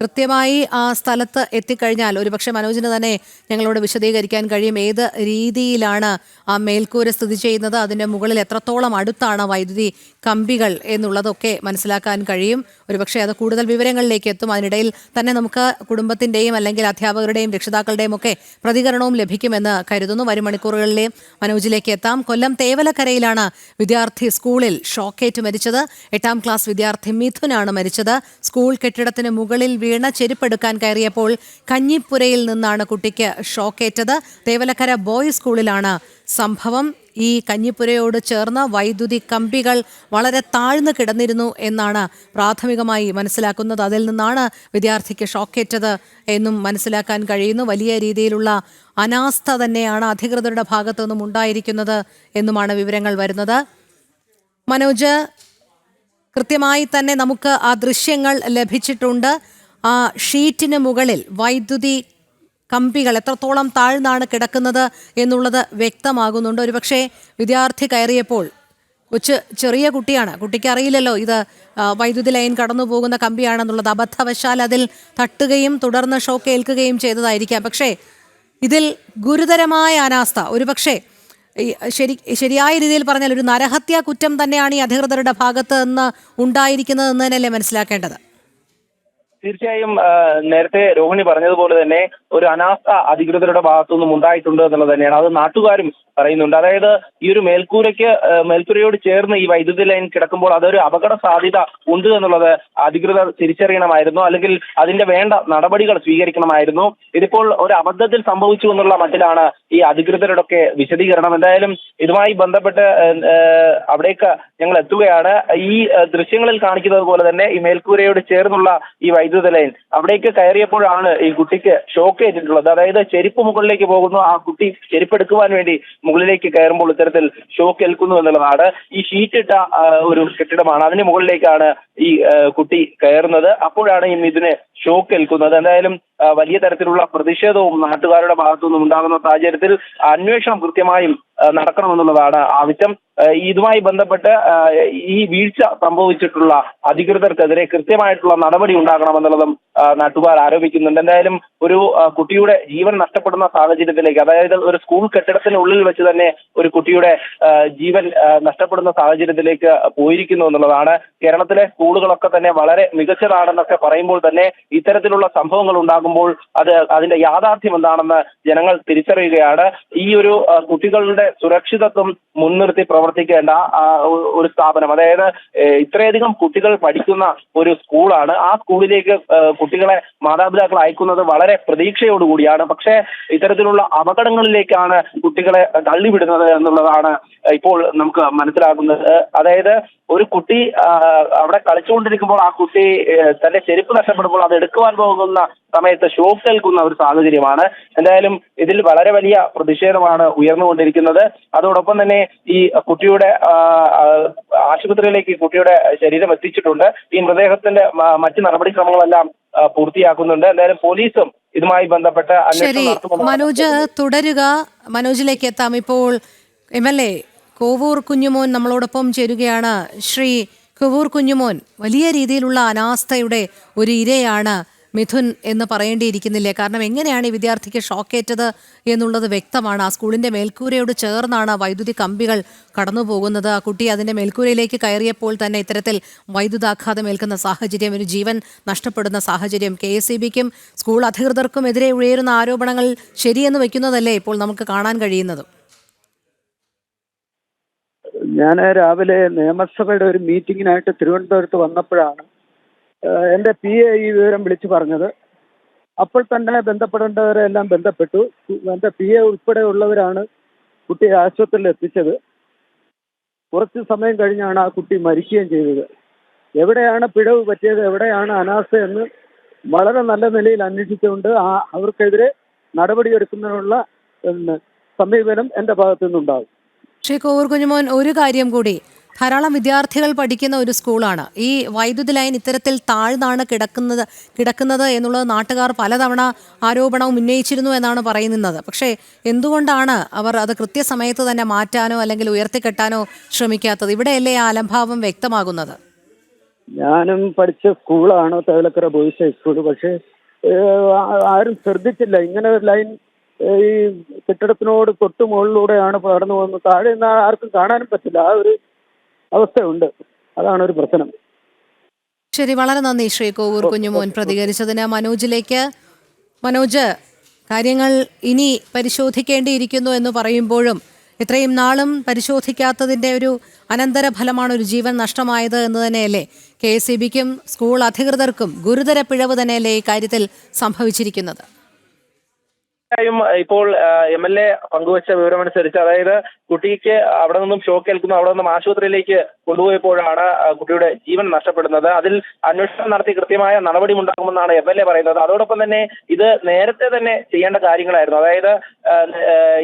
കൃത്യമായി ആ സ്ഥലത്ത് എത്തിക്കഴിഞ്ഞാൽ ഒരുപക്ഷെ മനോജിന് തന്നെ ഞങ്ങളോട് വിശദീകരിക്കാൻ കഴിയും ഏത് രീതിയിലാണ് ആ മേൽക്കൂര സ്ഥിതി ചെയ്യുന്നത്, അതിൻ്റെ മുകളിൽ എത്രത്തോളം അടുത്താണ് വൈദ്യുതി കമ്പികൾ എന്നുള്ളതൊക്കെ മനസ്സിലാക്കാൻ കഴിയും. ഒരുപക്ഷെ അത് കൂടുതൽ വിവരങ്ങളിലേക്ക് എത്തും. അതിനിടയിൽ തന്നെ നമുക്ക് കുടുംബത്തിൻ്റെയും അല്ലെങ്കിൽ അധ്യാപകരുടെയും രക്ഷിതാക്കളുടെയും ഒക്കെ പ്രതികരണവും ലഭിക്കുമെന്ന് കരുതുന്നു. വരും മണിക്കൂറുകളിലെ മനോജിലേക്ക് എത്താം. കൊല്ലം തേവലക്കരയിലാണ് വിദ്യാർത്ഥി സ്കൂളിൽ ഷോക്കേറ്റ് മരിച്ചത്. 8ാം ക്ലാസ് വിദ്യാർത്ഥി മിഥുനാണ് മരിച്ചത്. സ്കൂൾ കെട്ടിടത്തിന് മുകളിൽ വീണ ചെരുപ്പെടുക്കാൻ കയറിയപ്പോൾ കഞ്ഞിപ്പുരയിൽ നിന്നാണ് കുട്ടിക്ക് ഷോക്കേറ്റത്. തേവലക്കര ബോയ്സ് സ്കൂളിലാണ് സംഭവം. ഈ കഞ്ഞിപ്പുരയോട് ചേർന്ന് വൈദ്യുതി കമ്പികൾ വളരെ താഴ്ന്നു കിടന്നിരുന്നു എന്നാണ് പ്രാഥമികമായി മനസ്സിലാക്കുന്നത്. അതിൽ നിന്നാണ് വിദ്യാർത്ഥിക്ക് ഷോക്കേറ്റത് എന്നും മനസ്സിലാക്കാൻ കഴിയുന്നു. വലിയ രീതിയിലുള്ള അനാസ്ഥ തന്നെയാണ് അധികൃതരുടെ ഭാഗത്തു നിന്നും ഉണ്ടായിരിക്കുന്നത് എന്നുമാണ് വിവരങ്ങൾ വരുന്നത്. മനോജ്, കൃത്യമായി തന്നെ നമുക്ക് ആ ദൃശ്യങ്ങൾ ലഭിച്ചിട്ടുണ്ട്. ആ ഷീറ്റിന് മുകളിൽ വൈദ്യുതി കമ്പികൾ എത്രത്തോളം താഴ്ന്നാണ് കിടക്കുന്നത് എന്നുള്ളത് വ്യക്തമാകുന്നുണ്ട്. ഒരുപക്ഷെ വിദ്യാർത്ഥി കയറിയപ്പോൾ ചെറിയ കുട്ടിയാണ്, കുട്ടിക്ക് അറിയില്ലല്ലോ ഇത് വൈദ്യുതി ലൈൻ കടന്നു പോകുന്ന കമ്പിയാണെന്നുള്ളത്. അബദ്ധവശാൽ അതിൽ തട്ടുകയും തുടർന്ന് ഷോക്ക് ഏൽക്കുകയും ചെയ്തതായിരിക്കാം. പക്ഷേ ഇതിൽ ഗുരുതരമായ അനാസ്ഥ, ഒരുപക്ഷെ ശരിയായ രീതിയിൽ പറഞ്ഞാൽ ഒരു നരഹത്യാ കുറ്റം തന്നെയാണ് ഈ അധികൃതരുടെ ഭാഗത്ത് നിന്ന് ഉണ്ടായിരിക്കുന്നത് തന്നെയല്ലേ മനസ്സിലാക്കേണ്ടത്? തീർച്ചയായും നേരത്തെ രോഹിണി പറഞ്ഞതുപോലെ തന്നെ ഒരു അനാസ്ഥ അധികൃതരുടെ ഭാഗത്തുനിന്നും ഉണ്ടായിട്ടുണ്ട് എന്നുള്ളത് തന്നെയാണ്. അത് നാട്ടുകാരും പറയുന്നുണ്ട്. അതായത് ഈ ഒരു മേൽക്കൂരയോട് ചേർന്ന് ഈ വൈദ്യുതി ലൈൻ കിടക്കുമ്പോൾ അതൊരു അപകട സാധ്യത ഉണ്ട് എന്നുള്ളത് അധികൃതർ തിരിച്ചറിയണമായിരുന്നു. അല്ലെങ്കിൽ അതിന്റെ വേണ്ട നടപടികൾ സ്വീകരിക്കണമായിരുന്നു. ഇതിപ്പോൾ ഒരു അബദ്ധത്തിൽ സംഭവിച്ചു എന്നുള്ള മട്ടിലാണ് ഈ അധികൃതരുടെ ഒക്കെ വിശദീകരണം. എന്തായാലും ഇതുമായി ബന്ധപ്പെട്ട് അവിടേക്ക് ഞങ്ങൾ എത്തുകയാണ്. ഈ ദൃശ്യങ്ങളിൽ കാണിക്കുന്നത് പോലെ തന്നെ ഈ മേൽക്കൂരയോട് ചേർന്നുള്ള ഈ വൈദ്യുത ലൈൻ അവിടേക്ക് കയറിയപ്പോഴാണ് ഈ കുട്ടിക്ക് ഷോക്ക് ഏറ്റിട്ടുള്ളത്. അതായത് ചെരുപ്പ് മുകളിലേക്ക് പോകുന്നു, ആ കുട്ടി ചെരുപ്പ് എടുക്കുവാൻ വേണ്ടി മുകളിലേക്ക് കയറുമ്പോൾ ഇത്തരത്തിൽ ഷോക്ക് ഏൽക്കുന്നു എന്നുള്ളതാണ്. ഈ ഷീറ്റിട്ട ഒരു കെട്ടിടമാണ്, അതിന് മുകളിലേക്കാണ് ഈ കുട്ടി കയറുന്നത്. അപ്പോഴാണ് ഈ ഇതിന് ഷോക്ക് ഏൽക്കുന്നത്. എന്തായാലും വലിയ തരത്തിലുള്ള പ്രതിഷേധവും നാട്ടുകാരുടെ ഭാഗത്തുനിന്നും ഉണ്ടാകുന്ന സാഹചര്യത്തിൽ അന്വേഷണം കൃത്യമായും നടക്കണമെന്നുള്ളതാണ് ആവശ്യം. ഇതുമായി ബന്ധപ്പെട്ട് ഈ വീഴ്ച സംഭവിച്ചിട്ടുള്ള അധികൃതർക്കെതിരെ കൃത്യമായിട്ടുള്ള നടപടി ഉണ്ടാകണമെന്നുള്ളതും നാട്ടുകാർ ആരോപിക്കുന്നുണ്ട്. എന്തായാലും ഒരു കുട്ടിയുടെ ജീവൻ നഷ്ടപ്പെടുന്ന സാഹചര്യത്തിലേക്ക്, അതായത് ഒരു സ്കൂൾ കെട്ടിടത്തിനുള്ളിൽ വെച്ച് തന്നെ ഒരു കുട്ടിയുടെ ജീവൻ നഷ്ടപ്പെടുന്ന സാഹചര്യത്തിലേക്ക് പോയിരിക്കുന്നു എന്നുള്ളതാണ്. കേരളത്തിലെ സ്കൂളുകളൊക്കെ തന്നെ വളരെ മികച്ചതാണെന്നൊക്കെ പറയുമ്പോൾ തന്നെ ഇത്തരത്തിലുള്ള സംഭവങ്ങൾ ഉണ്ടാകുമ്പോൾ അതിന്റെ യാഥാർത്ഥ്യം എന്താണെന്ന് ജനങ്ങൾ തിരിച്ചറിയുകയാണ്. ഈ ഒരു കുട്ടികളുടെ സുരക്ഷിതത്വം മുൻനിർത്തി പ്രവർത്തിക്കേണ്ട ഒരു സ്ഥാപനം, അതായത് ഇത്രയധികം കുട്ടികൾ പഠിക്കുന്ന ഒരു സ്കൂളാണ്. ആ സ്കൂളിലേക്ക് കുട്ടികളെ മാതാപിതാക്കൾ അയക്കുന്നത് വളരെ പ്രതീക്ഷയോടുകൂടിയാണ്. പക്ഷേ ഇത്തരത്തിലുള്ള അപകടങ്ങളിലേക്കാണ് കുട്ടികളെ തള്ളിവിടുന്നത് എന്നുള്ളതാണ് ഇപ്പോൾ നമുക്ക് മനസ്സിലാക്കുന്നത്. അതായത് ഒരു കുട്ടി അവിടെ കളിച്ചുകൊണ്ടിരിക്കുമ്പോൾ ആ കുട്ടി തന്റെ ചെരുപ്പ് നഷ്ടപ്പെടുമ്പോൾ അത് എടുക്കുവാൻ പോകുന്ന സമയത്ത് ഷോക്ക് ഏൽക്കുന്ന ഒരു സാഹചര്യമാണ്. എന്തായാലും ഇതിൽ വളരെ വലിയ പ്രതിഷേധമാണ് ഉയർന്നുകൊണ്ടിരിക്കുന്നത്. അതോടൊപ്പം തന്നെ ഈ കുട്ടിയുടെ ആശുപത്രിയിലേക്ക് കുട്ടിയുടെ ശരീരം എത്തിച്ചിട്ടുണ്ട്. ഈ മൃതദേഹത്തിന്റെ മറ്റ് നടപടിക്രമങ്ങളെല്ലാം പൂർത്തിയാക്കുന്നുണ്ട്. എന്തായാലും പോലീസും ഇതുമായി ബന്ധപ്പെട്ട് അന്വേഷണം നടത്തുമെന്ന്. മനോജ് തുടരുക, മനോജിലേക്ക് എത്താം. ഇപ്പോൾ MLA കോവൂർ കുഞ്ഞുമോൻ നമ്മളോടൊപ്പം ചേരുകയാണ്. ശ്രീ കോവൂർ കുഞ്ഞുമോൻ, വലിയ രീതിയിലുള്ള അനാസ്ഥയുടെ ഒരു ഇരയാണ് മിഥുൻ എന്ന് പറയേണ്ടിയിരിക്കുന്നില്ലേ? കാരണം എങ്ങനെയാണ് ഈ വിദ്യാർത്ഥിക്ക് ഷോക്കേറ്റത് എന്നുള്ളത് വ്യക്തമാണ്. ആ സ്കൂളിന്റെ മേൽക്കൂരയോട് ചേർന്നാണ് വൈദ്യുതി കമ്പികൾ കടന്നു പോകുന്നത്. ആ കുട്ടി അതിന്റെ മേൽക്കൂരയിലേക്ക് കയറിയപ്പോൾ തന്നെ ഇത്തരത്തിൽ വൈദ്യുതാഘാതം ഏൽക്കുന്ന സാഹചര്യം, ഒരു ജീവൻ നഷ്ടപ്പെടുന്ന സാഹചര്യം. KSEBക്കും സ്കൂൾ അധികൃതർക്കും എതിരെ ഉയരുന്ന ആരോപണങ്ങൾ ശരിയെന്ന് വെക്കുന്നതല്ലേ ഇപ്പോൾ നമുക്ക് കാണാൻ കഴിയുന്നത്? ഞാൻ രാവിലെ നിയമസഭയുടെ ഒരു മീറ്റിങ്ങിനായിട്ട് തിരുവനന്തപുരത്ത് വന്നപ്പോഴാണ് എൻ്റെ PA ഈ വിവരം വിളിച്ചു പറഞ്ഞത്. അപ്പോൾ തന്നെ ബന്ധപ്പെടേണ്ടവരെ എല്ലാം ബന്ധപ്പെട്ടു. എൻ്റെ PA ഉൾപ്പെടെയുള്ളവരാണ് കുട്ടിയെ ആശുപത്രിയിൽ എത്തിച്ചത്. കുറച്ച് സമയം കഴിഞ്ഞാണ് ആ കുട്ടി മരിക്കുകയും ചെയ്തത്. എവിടെയാണ് പിഴവ് പറ്റിയത്, എവിടെയാണ് അനാസ്ഥ എന്ന് വളരെ നല്ല നിലയിൽ അന്വേഷിച്ചുകൊണ്ട് അവർക്കെതിരെ നടപടിയെടുക്കുന്നതിനുള്ള സമീപനം എൻ്റെ ഭാഗത്തു നിന്നുണ്ടാകും. ശ്രീ കോവൂർ കുഞ്ഞുമോൻ, ഒരു കാര്യം കൂടി, ധാരാളം വിദ്യാർത്ഥികൾ പഠിക്കുന്ന ഒരു സ്കൂളാണ്. ഈ വൈദ്യുതി ലൈൻ ഇത്തരത്തിൽ താഴ്ന്നാണ് കിടക്കുന്നത് എന്നുള്ളത് നാട്ടുകാർ പലതവണ ആരോപണവും ഉന്നയിച്ചിരുന്നു എന്നാണ് പറയുന്നത്. പക്ഷേ എന്തുകൊണ്ടാണ് അവർ അത് കൃത്യസമയത്ത് തന്നെ മാറ്റാനോ അല്ലെങ്കിൽ ഉയർത്തിക്കെട്ടാനോ ശ്രമിക്കാത്തത്? ഇവിടെയല്ലേ ആ അലംഭാവം വ്യക്തമാകുന്നത്? ഞാനും പഠിച്ച സ്കൂളാണ് തേവലക്കര ബോയ്സ് ഹൈസ്കൂൾ. പക്ഷേ ആരും ശ്രദ്ധിച്ചില്ല. ഇങ്ങനെ ഒരു ലൈൻ ഈ കെട്ടിടത്തിനോട് തൊട്ട് മുകളിലൂടെയാണ് കടന്നു പോകുന്നത്. താഴെ നിന്ന് ആർക്കും കാണാനും പറ്റില്ല. ആ ഒരു അവസ്ഥയുണ്ട്. അതാണ് ഒരു പ്രശ്നം. ശരി, വളരെ നന്ദി ശ്രീ കോവൂർ കുഞ്ഞുമോൻ പ്രതികരിച്ചതിന്. മനോജ്, കാര്യങ്ങൾ ഇനി പരിശോധിക്കേണ്ടിയിരിക്കുന്നു എന്ന് പറയുമ്പോഴും ഇത്രയും നാളും പരിശോധിക്കാത്തതിൻ്റെ ഒരു അനന്തരഫലമാണ് ഒരു ജീവൻ നഷ്ടമായത് എന്ന് തന്നെയല്ലേ KSEBക്കും സ്കൂൾ അധികൃതർക്കും ഗുരുതര പിഴവ് തന്നെയല്ലേ ഈ കാര്യത്തിൽ സംഭവിച്ചിരിക്കുന്നത്? ഇപ്പോൾ MLA പങ്കുവച്ച വിവരമനുസരിച്ച്, അതായത് കുട്ടിക്ക് അവിടെ നിന്നും ഷോക്ക് ഏൽക്കുന്നു, അവിടെ നിന്നും ആശുപത്രിയിലേക്ക് കൊണ്ടുപോയപ്പോഴാണ് കുട്ടിയുടെ ജീവൻ നഷ്ടപ്പെടുന്നത്. അതിൽ അന്വേഷണം നടത്തി കൃത്യമായ നടപടി ഉണ്ടാകുമെന്നാണ് MLA പറയുന്നത്. അതോടൊപ്പം തന്നെ ഇത് നേരത്തെ തന്നെ ചെയ്യേണ്ട കാര്യങ്ങളായിരുന്നു. അതായത്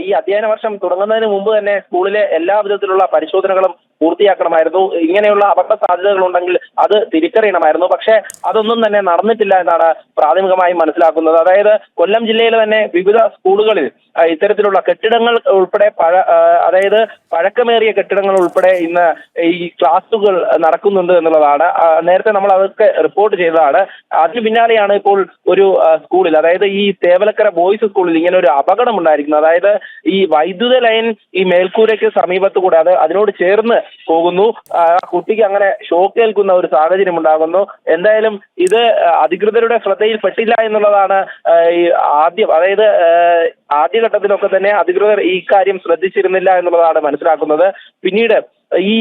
ഈ അധ്യയന വർഷം തുടങ്ങുന്നതിന് മുമ്പ് തന്നെ സ്കൂളിലെ എല്ലാ വിധത്തിലുള്ള പരിശോധനകളും പൂർത്തിയാക്കണമായിരുന്നു. ഇങ്ങനെയുള്ള അപകട സാധ്യതകൾ ഉണ്ടെങ്കിൽ അത് തിരിച്ചറിയണമായിരുന്നു. പക്ഷേ അതൊന്നും തന്നെ നടന്നിട്ടില്ല എന്നാണ് പ്രാഥമികമായി മനസ്സിലാക്കുന്നത്. അതായത് കൊല്ലം ജില്ലയിലെ തന്നെ വിവിധ സ്കൂളുകളിൽ ഇത്തരത്തിലുള്ള കെട്ടിടങ്ങൾ ഉൾപ്പെടെ അതായത് പഴക്കമേറിയ കെട്ടിടങ്ങൾ ഉൾപ്പെടെ ഇന്ന് ഈ ക്ലാസുകൾ നടക്കുന്നുണ്ട് എന്നുള്ളതാണ്. നേരത്തെ നമ്മൾ അതൊക്കെ റിപ്പോർട്ട് ചെയ്തതാണ്. അതിന് പിന്നാലെയാണ് ഇപ്പോൾ ഒരു സ്കൂളിൽ, അതായത് ഈ തേവലക്കര ബോയ്സ് സ്കൂളിൽ ഇങ്ങനെ ഒരു അപകടം ഉണ്ടായിരിക്കുന്നത്. അതായത് ഈ വൈദ്യുത ലൈൻ ഈ മേൽക്കൂരയ്ക്ക് സമീപത്ത് കൂടെ അതിനോട് ചേർന്ന് പോകുന്നു. കുട്ടിക്ക് അങ്ങനെ ഷോക്ക് ഏൽക്കുന്ന ഒരു സാഹചര്യം ഉണ്ടാകുന്നു. എന്തായാലും ഇത് അധികൃതരുടെ ശ്രദ്ധയിൽപ്പെട്ടില്ല എന്നുള്ളതാണ് ഈ അതായത് ആദ്യഘട്ടത്തിലൊക്കെ തന്നെ അധികൃതർ ഈ കാര്യം ശ്രദ്ധിച്ചിരുന്നില്ല എന്നുള്ളതാണ് മനസ്സിലാക്കുന്നത്. പിന്നീട് ഈ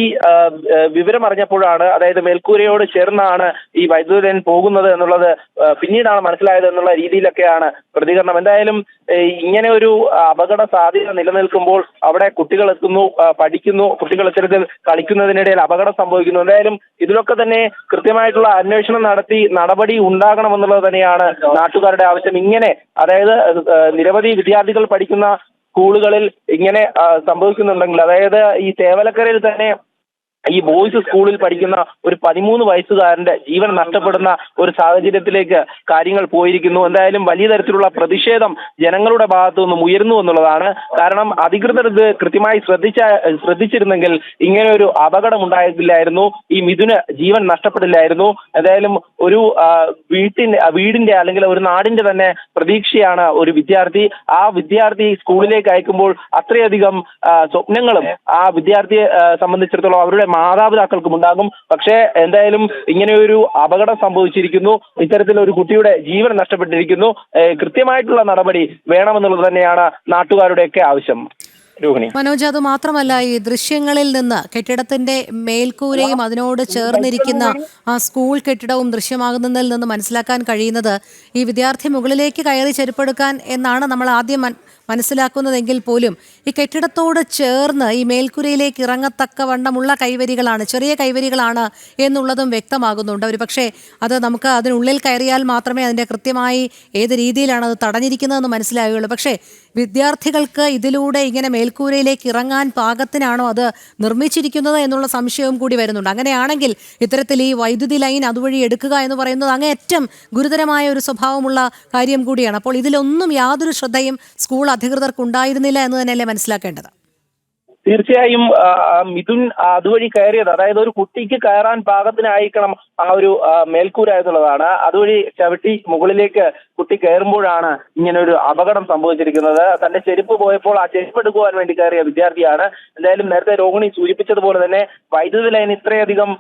വിവരം അറിഞ്ഞപ്പോഴാണ്, അതായത് മേൽക്കൂരയോട് ചേർന്നാണ് ഈ വൈദ്യുതി ലൈൻ പോകുന്നത് എന്നുള്ളത് പിന്നീടാണ് മനസ്സിലായത് എന്നുള്ള രീതിയിലൊക്കെയാണ് പ്രതികരണം. എന്തായാലും ഇങ്ങനെ ഒരു അപകട സാധ്യത നിലനിൽക്കുമ്പോൾ അവിടെ കുട്ടികൾ എത്തുന്നു, പഠിക്കുന്നു, കുട്ടികൾ ഇത്തരത്തിൽ കളിക്കുന്നതിനിടയിൽ അപകടം സംഭവിക്കുന്നു. എന്തായാലും ഇതിലൊക്കെ തന്നെ കൃത്യമായിട്ടുള്ള അന്വേഷണം നടത്തി നടപടി ഉണ്ടാകണമെന്നുള്ളത് തന്നെയാണ് നാട്ടുകാരുടെ ആവശ്യം. ഇങ്ങനെ അതായത് നിരവധി വിദ്യാർത്ഥികൾ പഠിക്കുന്ന സ്കൂളുകളിൽ ഇങ്ങനെ സംഭവിക്കുന്നുണ്ടെങ്കിൽ, അതായത് ഈ തേവലക്കരയിൽ തന്നെ ഈ ബോയ്സ് സ്കൂളിൽ പഠിക്കുന്ന ഒരു 13 വയസ്സുകാരന്റെ ജീവൻ നഷ്ടപ്പെടുന്ന ഒരു സാഹചര്യത്തിലേക്ക് കാര്യങ്ങൾ പോയിരിക്കുന്നു. എന്തായാലും വലിയ തരത്തിലുള്ള പ്രതിഷേധം ജനങ്ങളുടെ ഭാഗത്തു നിന്നും ഉയരുന്നു എന്നുള്ളതാണ്. കാരണം അധികൃതർ ഇത് കൃത്യമായി ശ്രദ്ധിച്ചിരുന്നെങ്കിൽ ഇങ്ങനെ ഒരു അപകടം ഉണ്ടായില്ലായിരുന്നു, ഈ മിഥുന് ജീവൻ നഷ്ടപ്പെടില്ലായിരുന്നു. എന്തായാലും ഒരു വീടിന്റെ അല്ലെങ്കിൽ ഒരു നാടിന്റെ തന്നെ പ്രതീക്ഷയാണ് ഒരു വിദ്യാർത്ഥി. ആ വിദ്യാർത്ഥി സ്കൂളിലേക്ക് അയക്കുമ്പോൾ അത്രയധികം സ്വപ്നങ്ങളും ആ വിദ്യാർത്ഥിയെ സംബന്ധിച്ചിടത്തോളം അവരുടെ മാതാപിതാക്കൾക്കും ഉണ്ടാകും. പക്ഷേ എന്തായാലും ഇങ്ങനെയൊരു അപകടം സംഭവിച്ചിരിക്കുന്നു, ഇത്തരത്തിലൊരു കുട്ടിയുടെ ജീവൻ നഷ്ടപ്പെട്ടിരിക്കുന്നു. കൃത്യമായിട്ടുള്ള നടപടി വേണമെന്നുള്ളത് തന്നെയാണ് നാട്ടുകാരുടെയൊക്കെ ആവശ്യം. മനോജ്, അത് മാത്രമല്ല, ഈ ദൃശ്യങ്ങളിൽ നിന്ന് കെട്ടിടത്തിന്റെ മേൽക്കൂരയും അതിനോട് ചേർന്നിരിക്കുന്ന ആ സ്കൂൾ കെട്ടിടവും ദൃശ്യമാകുന്നതിൽ നിന്ന് മനസ്സിലാക്കാൻ കഴിയുന്നത് ഈ വിദ്യാർത്ഥി മുകളിലേക്ക് കയറി ചെരുപ്പെടുക്കാൻ എന്നാണ് നമ്മൾ ആദ്യം മനസ്സിലാക്കുന്നതെങ്കിൽ പോലും ഈ കെട്ടിടത്തോട് ചേർന്ന് ഈ മേൽക്കൂരയിലേക്ക് ഇറങ്ങത്തക്കവണ്ണമുള്ള കൈവരികളാണ്, ചെറിയ കൈവരികളാണ് എന്നുള്ളതും വ്യക്തമാകുന്നുണ്ട്. ഒരു പക്ഷേ അത് നമുക്ക് അതിനുള്ളിൽ കയറിയാൽ മാത്രമേ അതിൻ്റെ കൃത്യമായി ഏത് രീതിയിലാണ് അത് തടഞ്ഞിരിക്കുന്നതെന്ന് മനസ്സിലാവുകയുള്ളൂ. പക്ഷേ വിദ്യാർത്ഥികൾക്ക് ഇതിലൂടെ ഇങ്ങനെ മേൽക്കൂരയിലേക്ക് ഇറങ്ങാൻ പാകത്തിനാണോ അത് നിർമ്മിച്ചിരിക്കുന്നത് എന്നുള്ള സംശയവും കൂടി വരുന്നുണ്ട്. അങ്ങനെയാണെങ്കിൽ ഇത്തരത്തിൽ ഈ വൈദ്യുതി ലൈൻ അതുവഴി എടുക്കുക എന്ന് പറയുന്നത് അങ്ങേയറ്റം ഗുരുതരമായ ഒരു സ്വഭാവമുള്ള കാര്യം കൂടിയാണ്. അപ്പോൾ ഇതിലൊന്നും യാതൊരു ശ്രദ്ധയും സ്കൂൾ അധികൃതർക്ക് ഉണ്ടായിരുന്നില്ല എന്ന് തന്നെയല്ലേ മനസ്സിലാക്കേണ്ടത്? തീർച്ചയായും മിഥുൻ അതുവഴി കയറിയത്, അതായത് ഒരു കുട്ടിക്ക് കയറാൻ പാകത്തിനായിരിക്കണം ആ ഒരു മേൽക്കൂര എന്നുള്ളതാണ്. അതുവഴി ചവിട്ടി മുകളിലേക്ക് കുട്ടി കയറുമ്പോഴാണ് ഇങ്ങനെ ഒരു അപകടം സംഭവിച്ചിരിക്കുന്നത്. തന്റെ ചെരുപ്പ് പോയപ്പോൾ ആ ചെരുപ്പ് എടുക്കുവാൻ വേണ്ടി കയറിയ വിദ്യാർത്ഥിയാണ്. എന്തായാലും നേരത്തെ രോഹിണി സൂചിപ്പിച്ചതുപോലെ തന്നെ വൈദ്യുതി ലൈൻ ഇത്രയധികം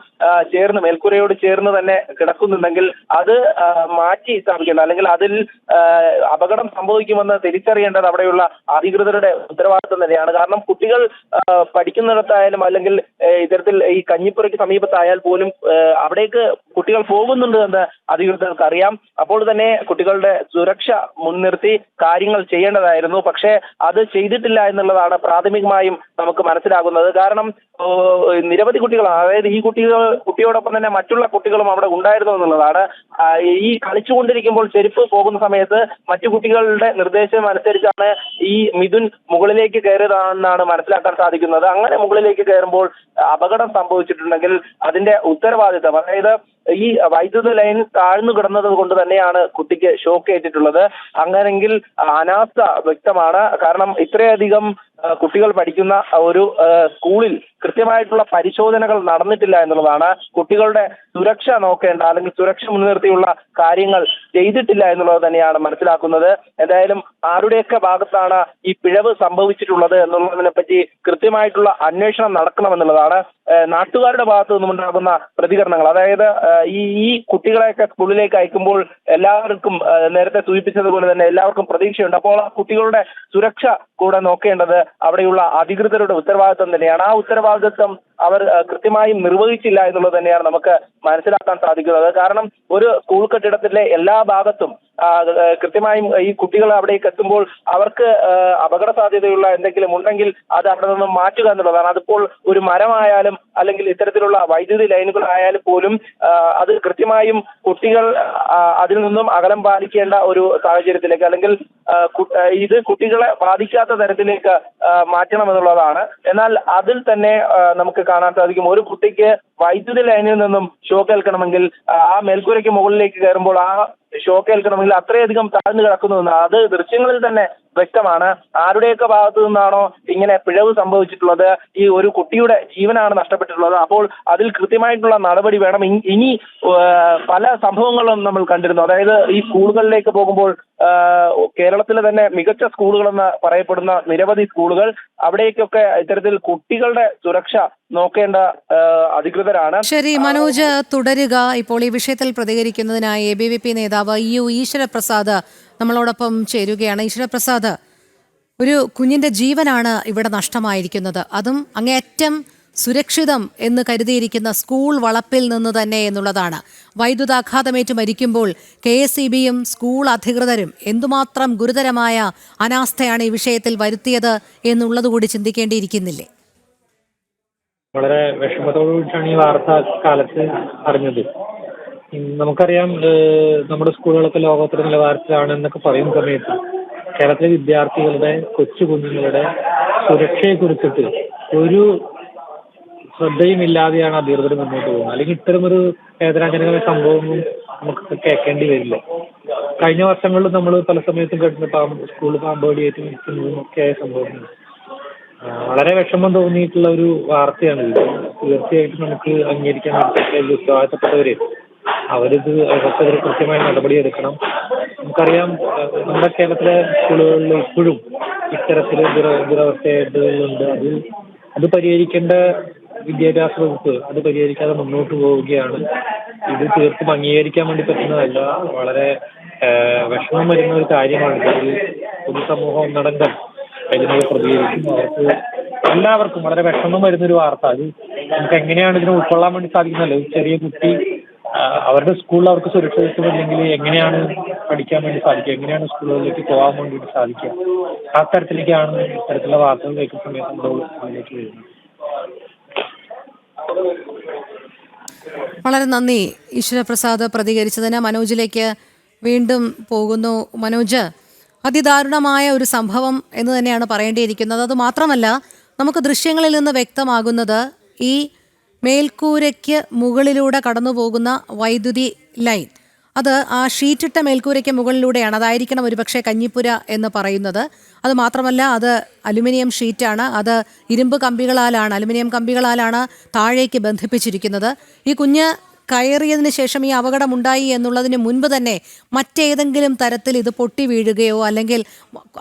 ചേർന്ന് മേൽക്കൂരയോട് ചേർന്ന് തന്നെ കിടക്കുന്നുണ്ടെങ്കിൽ അത് മാറ്റി സ്ഥാപിക്കേണ്ട, അല്ലെങ്കിൽ അതിൽ അപകടം സംഭവിക്കുമെന്ന് തിരിച്ചറിയേണ്ടത് അവിടെയുള്ള അധികൃതരുടെ ഉത്തരവാദിത്വം തന്നെയാണ്. കാരണം കുട്ടികൾ പഠിക്കുന്നിടത്തായാലും അല്ലെങ്കിൽ ഇത്തരത്തിൽ ഈ കഞ്ഞിപ്പുരയ്ക്ക് സമീപത്തായാൽ പോലും അവിടേക്ക് കുട്ടികൾ പോകുന്നുണ്ട് എന്ന് അധികൃതർക്ക് അറിയാം. അപ്പോൾ തന്നെ കുട്ടികളുടെ കുട്ടികളുടെ സുരക്ഷ മുൻനിർത്തി കാര്യങ്ങൾ ചെയ്യേണ്ടതായിരുന്നു. പക്ഷേ അത് ചെയ്തിട്ടില്ല എന്നുള്ളതാണ് പ്രാഥമികമായും നമുക്ക് മനസ്സിലാകുന്നത്. കാരണം നിരവധി കുട്ടികളാണ്, അതായത് ഈ കുട്ടിയോടൊപ്പം തന്നെ മറ്റുള്ള കുട്ടികളും അവിടെ ഉണ്ടായിരുന്നു എന്നുള്ളതാണ്. ഈ കളിച്ചുകൊണ്ടിരിക്കുമ്പോൾ ചെരുപ്പ് പോകുന്ന സമയത്ത് മറ്റു കുട്ടികളുടെ നിർദ്ദേശം അനുസരിച്ചാണ് ഈ മിഥുൻ മുകളിലേക്ക് കയറിയതാണെന്നാണ് മനസ്സിലാക്കാൻ സാധിക്കുന്നത്. അങ്ങനെ മുകളിലേക്ക് കയറുമ്പോൾ അപകടം സംഭവിച്ചിട്ടുണ്ടെങ്കിൽ അതിന്റെ ഉത്തരവാദിത്തം, അതായത് ഈ വൈദ്യുത ലൈൻ താഴ്ന്നു കിടന്നത് കൊണ്ട് തന്നെയാണ് കുട്ടിക്ക് ഷോക്ക് ഏറ്റിട്ടുള്ളത്. അങ്ങനെങ്കിൽ അനാസ്ഥ വ്യക്തമാണ്. കാരണം ഇത്രയധികം കുട്ടികൾ പഠിക്കുന്ന ഒരു സ്കൂളിൽ കൃത്യമായിട്ടുള്ള പരിശോധനകൾ നടന്നിട്ടില്ല എന്നുള്ളതാണ്. കുട്ടികളുടെ സുരക്ഷ നോക്കേണ്ട, അല്ലെങ്കിൽ സുരക്ഷ മുൻനിർത്തിയുള്ള കാര്യങ്ങൾ ചെയ്തിട്ടില്ല എന്നുള്ളത് തന്നെയാണ് മനസ്സിലാക്കുന്നത്. എന്തായാലും ആരുടെയൊക്കെ ഭാഗത്താണ് ഈ പിഴവ് സംഭവിച്ചിട്ടുള്ളത് എന്നുള്ളതിനെ പറ്റി കൃത്യമായിട്ടുള്ള അന്വേഷണം നടക്കണമെന്നുള്ളതാണ് നാട്ടുകാരുടെ ഭാഗത്തു നിന്നുണ്ടാകുന്ന പ്രതികരണങ്ങൾ. അതായത് ഈ കുട്ടികളെയൊക്കെ സ്കൂളിലേക്ക് അയക്കുമ്പോൾ എല്ലാവർക്കും നേരത്തെ സൂചിപ്പിച്ചതുപോലെ തന്നെ എല്ലാവർക്കും പ്രതീക്ഷയുണ്ട്. അപ്പോൾ ആ കുട്ടികളുടെ സുരക്ഷ കൂടെ നോക്കേണ്ടത് അവിടെയുള്ള അധികൃതരുടെ ഉത്തരവാദിത്വം തന്നെയാണ്. ആ ഉത്തരവാദിത്വം അവർ കൃത്യമായും നിർവഹിച്ചില്ല എന്നുള്ളത് തന്നെയാണ് നമുക്ക് മനസ്സിലാക്കാൻ സാധിക്കുന്നത്. കാരണം ഒരു സ്കൂൾ കെട്ടിടത്തിലെ എല്ലാ ഭാഗത്തും കൃത്യമായും ഈ കുട്ടികൾ അവിടേക്ക് എത്തുമ്പോൾ അവർക്ക് അപകട സാധ്യതയുള്ള എന്തെങ്കിലും ഉണ്ടെങ്കിൽ അത് അവിടെ നിന്നും മാറ്റുക എന്നുള്ളതാണ്. അതിപ്പോൾ ഒരു മരമായാലും അല്ലെങ്കിൽ ഇത്തരത്തിലുള്ള വൈദ്യുതി ലൈനുകളായാലും പോലും അത് കൃത്യമായും കുട്ടികൾ അതിൽ നിന്നും അകലം പാലിക്കേണ്ട ഒരു സാഹചര്യത്തിലേക്ക്, അല്ലെങ്കിൽ ഇത് കുട്ടികളെ ബാധിക്കാത്ത തരത്തിലേക്ക് മാറ്റണമെന്നുള്ളതാണ്. എന്നാൽ അതിൽ തന്നെ നമുക്ക് കാണാൻ സാധിക്കും, ഒരു കുട്ടിക്ക് വൈദ്യുതി ലൈനിൽ നിന്നും ഷോക്ക് ഏൽക്കണമെങ്കിൽ ആ മേൽക്കൂരയ്ക്ക് മുകളിലേക്ക് കയറുമ്പോൾ ആ ഷോക്ക് ഏൽക്കണമെങ്കിൽ അത്രയധികം താഴ്ന്നു കിടക്കുന്നു. അത് ദൃശ്യങ്ങളിൽ തന്നെ വ്യക്തമാണ്. ആരുടെയൊക്കെ ഭാഗത്തു നിന്നാണോ ഇങ്ങനെ പിഴവ് സംഭവിച്ചിട്ടുള്ളത്, ഈ ഒരു കുട്ടിയുടെ ജീവനാണ് നഷ്ടപ്പെട്ടിട്ടുള്ളത്. അപ്പോൾ അതിൽ കൃത്യമായിട്ടുള്ള നടപടി വേണം. ഇനി പല സംഭവങ്ങളും നമ്മൾ കണ്ടിരുന്നു. അതായത് ഈ സ്കൂളുകളിലേക്ക് പോകുമ്പോൾ കേരളത്തിലെ തന്നെ മികച്ച സ്കൂളുകളെന്ന് പറയപ്പെടുന്ന നിരവധി സ്കൂളുകൾ, അവിടേക്കൊക്കെ ഇത്തരത്തിൽ കുട്ടികളുടെ സുരക്ഷ നോക്കേണ്ട അധികൃതരാണ്. ശരി മനോജ്, തുടരുക. ഇപ്പോൾ ഈ വിഷയത്തിൽ പ്രതികരിക്കുന്നതിനായി ABVP നേതാവ് ഈശ്വരപ്രസാദ് നമ്മളോടൊപ്പം ചേരുകയാണ്. ഈശ്വരപ്രസാദ്, ഒരു കുഞ്ഞിന്റെ ജീവനാണ് ഇവിടെ നഷ്ടമായിരിക്കുന്നത്, അതും അങ്ങേയറ്റം സുരക്ഷിതം എന്ന് കരുതിയിരിക്കുന്ന സ്കൂൾ വളപ്പിൽ നിന്ന് തന്നെ എന്നുള്ളതാണ്. വൈദ്യുതാഘാതമേറ്റ് മരിക്കുമ്പോൾ KSEBയും സ്കൂൾ അധികൃതരും എന്തുമാത്രം ഗുരുതരമായ അനാസ്ഥയാണ് ഈ വിഷയത്തിൽ വരുത്തിയത് എന്നുള്ളത് കൂടി ചിന്തിക്കേണ്ടിയിരിക്കുന്നില്ലേ? വളരെ വിഷമത്തോടുകൂടിയാണ് ഈ വാർത്ത കാലത്ത് അറിഞ്ഞത്. നമുക്കറിയാം, നമ്മുടെ സ്കൂളുകളൊക്കെ ലോകോത്തര നിലവാരത്തിലാണ് എന്നൊക്കെ പറയുന്ന സമയത്ത് കേരളത്തിലെ വിദ്യാർത്ഥികളുടെ, കൊച്ചു കുഞ്ഞുങ്ങളുടെ സുരക്ഷയെ കുറിച്ചിട്ട് ഒരു ശ്രദ്ധയുമില്ലാതെയാണ് അധികൃതർ മുന്നോട്ട് പോകുന്നത്. അല്ലെങ്കിൽ ഇത്തരമൊരു വേദനാജനകമായ സംഭവമൊന്നും നമുക്ക് കേൾക്കേണ്ടി വരില്ല. കഴിഞ്ഞ വർഷങ്ങളിൽ നമ്മൾ പല സമയത്തും കേട്ടിട്ടുണ്ട് സ്കൂളിൽ പാമ്പോടിയേറ്റ് നിൽക്കുന്നതും ഒക്കെ സംഭവങ്ങൾ. വളരെ വിഷമം തോന്നിയിട്ടുള്ള ഒരു വാർത്തയാണ് ഇത്. തീർച്ചയായിട്ടും നമുക്ക് അംഗീകരിക്കാൻ വേണ്ടി ഉത്തരവാദിത്തപ്പെട്ടവര് അവർക്കെതിരെ കൃത്യമായ നടപടിയെടുക്കണം. നമുക്കറിയാം, നമ്മുടെ കേരളത്തിലെ സ്കൂളുകളിൽ ഇപ്പോഴും ഇത്തരത്തില് ദുരവസ്ഥയുണ്ട്. അത് പരിഹരിക്കേണ്ട വിദ്യാഭ്യാസ വകുപ്പ് അത് പരിഹരിക്കാതെ മുന്നോട്ട് പോവുകയാണ്. ഇത് തീർത്തും അംഗീകരിക്കാൻ വേണ്ടി പറ്റുന്നതല്ല. വളരെ വിഷമം വരുന്ന ഒരു കാര്യമാണ്. ഒരു പൊതുസമൂഹം ഒന്നടങ്കം ഇതിനോട് പ്രതികരിക്കും. അവർക്ക് എല്ലാവർക്കും വളരെ വിഷമം വരുന്നൊരു വാർത്ത. അത് നമുക്ക് എങ്ങനെയാണ് ഇതിനെ ഉൾക്കൊള്ളാൻ വേണ്ടി സാധിക്കുന്നല്ലോ. ഒരു ചെറിയ കുട്ടി, അവരുടെ സ്കൂളിൽ അവർക്ക് സുരക്ഷിതത്വമില്ലെങ്കിൽ എങ്ങനെയാണ് പഠിക്കാൻ വേണ്ടി സാധിക്കുക, എങ്ങനെയാണ് സ്കൂളുകളിലേക്ക് പോകാൻ വേണ്ടിയിട്ട് സാധിക്കുക? ആ തരത്തിലേക്കാണ് ഇത്തരത്തിലുള്ള വാർത്തകൾ കേൾക്കുന്ന സമയത്ത് നമ്മുടെ ഉള്ളിലേക്ക് വരുന്നത്. വളരെ നന്ദി ഈശ്വരപ്രസാദ് പ്രതികരിച്ചതിന്. മനോജിലേക്ക് വീണ്ടും പോകുന്നു. മനോജ്, അതിദാരുണമായ ഒരു സംഭവം എന്ന് തന്നെയാണ് പറയേണ്ടിയിരിക്കുന്നത്. അത് മാത്രമല്ല, നമുക്ക് ദൃശ്യങ്ങളിൽ നിന്ന് വ്യക്തമാകുന്നത് ഈ മേൽക്കൂരയ്ക്ക് മുകളിലൂടെ കടന്നു പോകുന്ന വൈദ്യുതി ലൈൻ, അത് ആ ഷീറ്റിട്ട മേൽക്കൂരയ്ക്ക് മുകളിലൂടെയാണ്. അതായിരിക്കണം ഒരുപക്ഷെ കഞ്ഞിപ്പുര എന്ന് പറയുന്നത്. അത് മാത്രമല്ല, അത് അലുമിനിയം ഷീറ്റാണ്. അത് അലുമിനിയം കമ്പികളാലാണ് താഴേക്ക് ബന്ധിപ്പിച്ചിരിക്കുന്നത്. ഈ കുഞ്ഞ് കയറിയതിന് ശേഷം ഈ അപകടമുണ്ടായി എന്നുള്ളതിന് മുൻപ് തന്നെ മറ്റേതെങ്കിലും തരത്തിൽ ഇത് പൊട്ടി വീഴുകയോ അല്ലെങ്കിൽ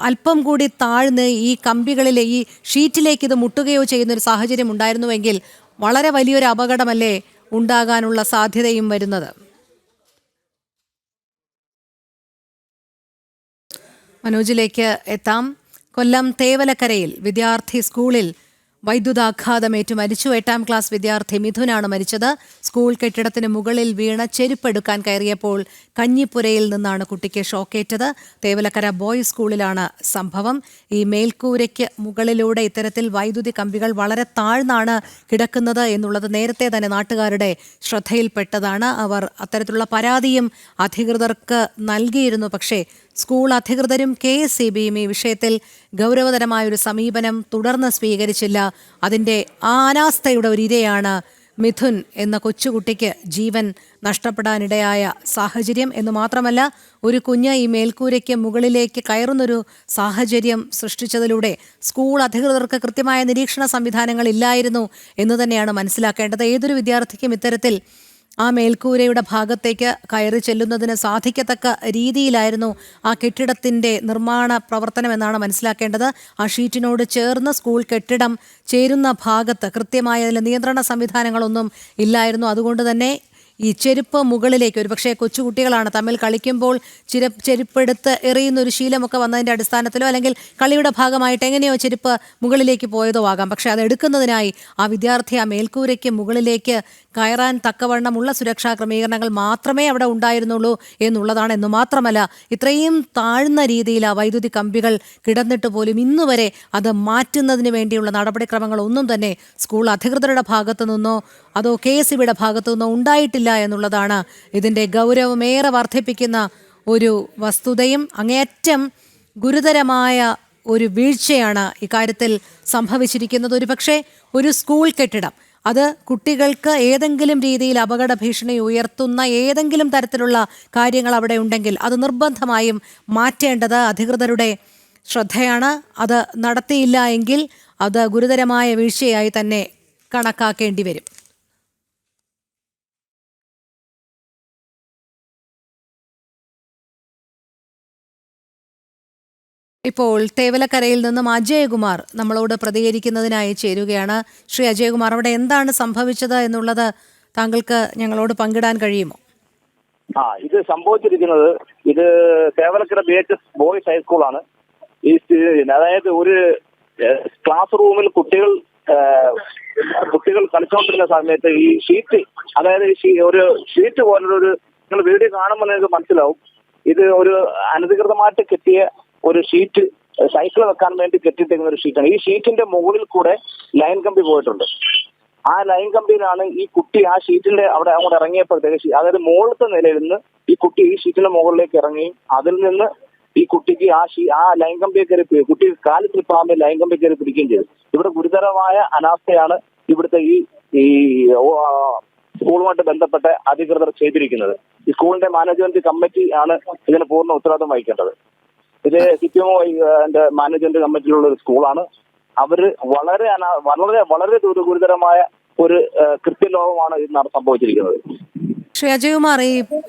അല്പം കൂടി താഴ്ന്ന് ഈ കമ്പികളിലെ ഈ ഷീറ്റിലേക്ക് ഇത് മുട്ടുകയോ ചെയ്യുന്നൊരു സാഹചര്യം ഉണ്ടായിരുന്നുവെങ്കിൽ വളരെ വലിയൊരു അപകടമല്ലേ ഉണ്ടാകാനുള്ള സാധ്യതയും വരുന്നത്? മനോജിലേക്ക് എത്താം. കൊല്ലം തേവലക്കരയിൽ വിദ്യാർത്ഥി സ്കൂളിൽ വൈദ്യുതാഘാതമേറ്റു മരിച്ചു. 8ാം ക്ലാസ് വിദ്യാർത്ഥി മിഥുനാണ് മരിച്ചത്. സ്കൂൾ കെട്ടിടത്തിന് മുകളിൽ വീണ ചെരുപ്പെടുക്കാൻ കയറിയപ്പോൾ കഞ്ഞിപ്പുരയിൽ നിന്നാണ് കുട്ടിക്ക് ഷോക്കേറ്റത്. തേവലക്കര ബോയ്സ് സ്കൂളിലാണ് സംഭവം. ഈ മേൽക്കൂരയ്ക്ക് മുകളിലൂടെ ഇത്തരത്തിൽ വൈദ്യുതി കമ്പികൾ വളരെ താഴ്ന്നാണ് കിടക്കുന്നത് എന്നുള്ളത് നേരത്തെ തന്നെ നാട്ടുകാരുടെ ശ്രദ്ധയിൽപ്പെട്ടതാണ്. അവർ അത്തരത്തിലുള്ള പരാതിയും അധികൃതർക്ക് നൽകിയിരുന്നു. പക്ഷേ സ്കൂൾ അധികൃതരും KSEBയും ഈ വിഷയത്തിൽ ഗൗരവതരമായൊരു സമീപനം തുടർന്ന് സ്വീകരിച്ചില്ല. അതിൻ്റെ അനാസ്ഥയുടെ ഒരു ഇരയാണ് മിഥുൻ എന്ന കൊച്ചുകുട്ടിക്ക് ജീവൻ നഷ്ടപ്പെടാനിടയായ സാഹചര്യം. എന്ന് മാത്രമല്ല, ഒരു കുഞ്ഞ് ഈ മേൽക്കൂരയ്ക്ക് മുകളിലേക്ക് കയറുന്നൊരു സാഹചര്യം സൃഷ്ടിച്ചതിലൂടെ സ്കൂൾ അധികൃതർക്ക് കൃത്യമായ നിരീക്ഷണ സംവിധാനങ്ങൾ ഇല്ലായിരുന്നു എന്ന് തന്നെയാണ് മനസ്സിലാക്കേണ്ടത്. ഏതൊരു വിദ്യാർത്ഥിക്കും ഇത്തരത്തിൽ ആ മേൽക്കൂരയുടെ ഭാഗത്തേക്ക് കയറി ചെല്ലുന്നതിന് സാധിക്കത്തക്ക രീതിയിലായിരുന്നു ആ കെട്ടിടത്തിൻ്റെ നിർമ്മാണ പ്രവർത്തനം എന്നാണ് മനസ്സിലാക്കേണ്ടത്. ആ ഷീറ്റിനോട് ചേർന്ന് സ്കൂൾ കെട്ടിടം ചേരുന്ന ഭാഗത്ത് കൃത്യമായ നിയന്ത്രണ സംവിധാനങ്ങളൊന്നും ഇല്ലായിരുന്നു. അതുകൊണ്ട് തന്നെ ഈ ചെരുപ്പ് മുകളിലേക്ക്, ഒരുപക്ഷെ കൊച്ചുകുട്ടികളാണ് തമ്മിൽ കളിക്കുമ്പോൾ ചെരുപ്പെടുത്ത് എറിയുന്ന ഒരു ശീലമൊക്കെ വന്നതിൻ്റെ അടിസ്ഥാനത്തിലോ അല്ലെങ്കിൽ കളിയുടെ ഭാഗമായിട്ട് എങ്ങനെയോ ചെരുപ്പ് മുകളിലേക്ക് പോയതോ ആകാം. പക്ഷേ അത് എടുക്കുന്നതിനായി ആ വിദ്യാർത്ഥി ആ മേൽക്കൂരയ്ക്ക് മുകളിലേക്ക് കയറാൻ തക്കവണ്ണമുള്ള സുരക്ഷാ ക്രമീകരണങ്ങൾ മാത്രമേ അവിടെ ഉണ്ടായിരുന്നുള്ളൂ എന്നുള്ളതാണ്. എന്ന് മാത്രമല്ല, ഇത്രയും താഴ്ന്ന രീതിയിൽ ആ വൈദ്യുതി കമ്പികൾ കിടന്നിട്ട് പോലും ഇന്നുവരെ അത് മാറ്റുന്നതിന് വേണ്ടിയുള്ള നടപടിക്രമങ്ങളൊന്നും തന്നെ സ്കൂൾ അധികൃതരുടെ ഭാഗത്തു നിന്നോ അതോ KSEBയുടെ ഭാഗത്തു നിന്നോ ഉണ്ടായിട്ടില്ല എന്നുള്ളതാണ് ഇതിൻ്റെ ഗൗരവമേറെ വർദ്ധിപ്പിക്കുന്ന ഒരു വസ്തുതയും. അങ്ങേയറ്റം ഗുരുതരമായ ഒരു വീഴ്ചയാണ് ഇക്കാര്യത്തിൽ സംഭവിച്ചിരിക്കുന്നത്. ഒരുപക്ഷെ ഒരു സ്കൂൾ കെട്ടിടം അത് കുട്ടികൾക്ക് ഏതെങ്കിലും രീതിയിൽ അപകട ഭീഷണി ഉയർത്തുന്ന ഏതെങ്കിലും തരത്തിലുള്ള കാര്യങ്ങൾ അവിടെ ഉണ്ടെങ്കിൽ അത് നിർബന്ധമായും മാറ്റേണ്ടത് അധികൃതരുടെ ശ്രദ്ധയാണ്. അത് നടത്തിയില്ല എങ്കിൽ അത് ഗുരുതരമായ വീഴ്ചയായി തന്നെ കണക്കാക്കേണ്ടി വരും. ഇപ്പോൾ തേവലക്കരയിൽ നിന്നും അജയകുമാർ നമ്മളോട് പ്രതികരിക്കുന്നതിനായി ചേരുകയാണ്. ശ്രീ അജയകുമാർ, അവിടെ എന്താണ് സംഭവിച്ചത് എന്നുള്ളത് താങ്കൾക്ക് ഞങ്ങളോട് പങ്കിടാൻ കഴിയുമോ? ഇത് സംഭവിച്ചിരിക്കുന്നത് ഇത് തേവലക്കര BHS ബോയ്സ് ഹൈസ്കൂളാണ്. ഈ അതായത് ഒരു ക്ലാസ് റൂമിൽ കുട്ടികൾ കളിച്ചുകൊണ്ടിരുന്ന സമയത്ത് ഈ ഷീറ്റ്, അതായത് ഒരു ഷീറ്റ് പോലുള്ളൊരു, നിങ്ങൾ വീഡിയോ കാണുമ്പോൾ നിങ്ങൾക്ക് മനസ്സിലാവും, ഇത് ഒരു അനധികൃതമായിട്ട് കെട്ടിയ ഒരു ഷീറ്റ്, സൈക്കിൾ വെക്കാൻ വേണ്ടി കെട്ടിയിട്ടേക്കുന്ന ഒരു ഷീറ്റാണ്. ഈ ഷീറ്റിന്റെ മുകളിൽ കൂടെ ലൈൻ കമ്പി പോയിട്ടുണ്ട്. ആ ലൈൻ കമ്പിയിലാണ് ഈ കുട്ടി ആ ഷീറ്റിന്റെ അവിടെ അങ്ങോട്ട് ഇറങ്ങിയപ്പോഴത്തേക്ക്, അതായത് മുകളിലത്തെ നിലയിൽ നിന്ന് ഈ കുട്ടി ഈ ഷീറ്റിന്റെ മുകളിലേക്ക് ഇറങ്ങുകയും അതിൽ നിന്ന് ഈ കുട്ടിക്ക് ആ ലൈൻ കമ്പിയെ കയറി, കുട്ടി കാലിൽ സ്ലിപ്പാകുമ്പോൾ ലൈൻ കമ്പി കയറി പിടിക്കുകയും ചെയ്തു. ഇവിടെ ഗുരുതരമായ അനാസ്ഥയാണ് ഇവിടുത്തെ ഈ സ്കൂളുമായിട്ട് ബന്ധപ്പെട്ട അധികൃതർ ചെയ്തിരിക്കുന്നത്. ഈ സ്കൂളിന്റെ മാനേജ്മെന്റ് കമ്മിറ്റി ആണ് ഇതിന് പൂർണ്ണ ഉത്തരവാദിത്വം വഹിക്കേണ്ടത്. ഇത് CPMO മാനേജ്മെന്റ് കമ്മിറ്റിയിലുള്ള ഒരു സ്കൂളാണ്. അവര് വളരെ വളരെ ഗുരുതരമായ ഒരു കൃത്യലോപമാണ് ഇതിനകത്ത് സംഭവിച്ചിരിക്കുന്നത്. ശ്രീ അജയകുമാർ,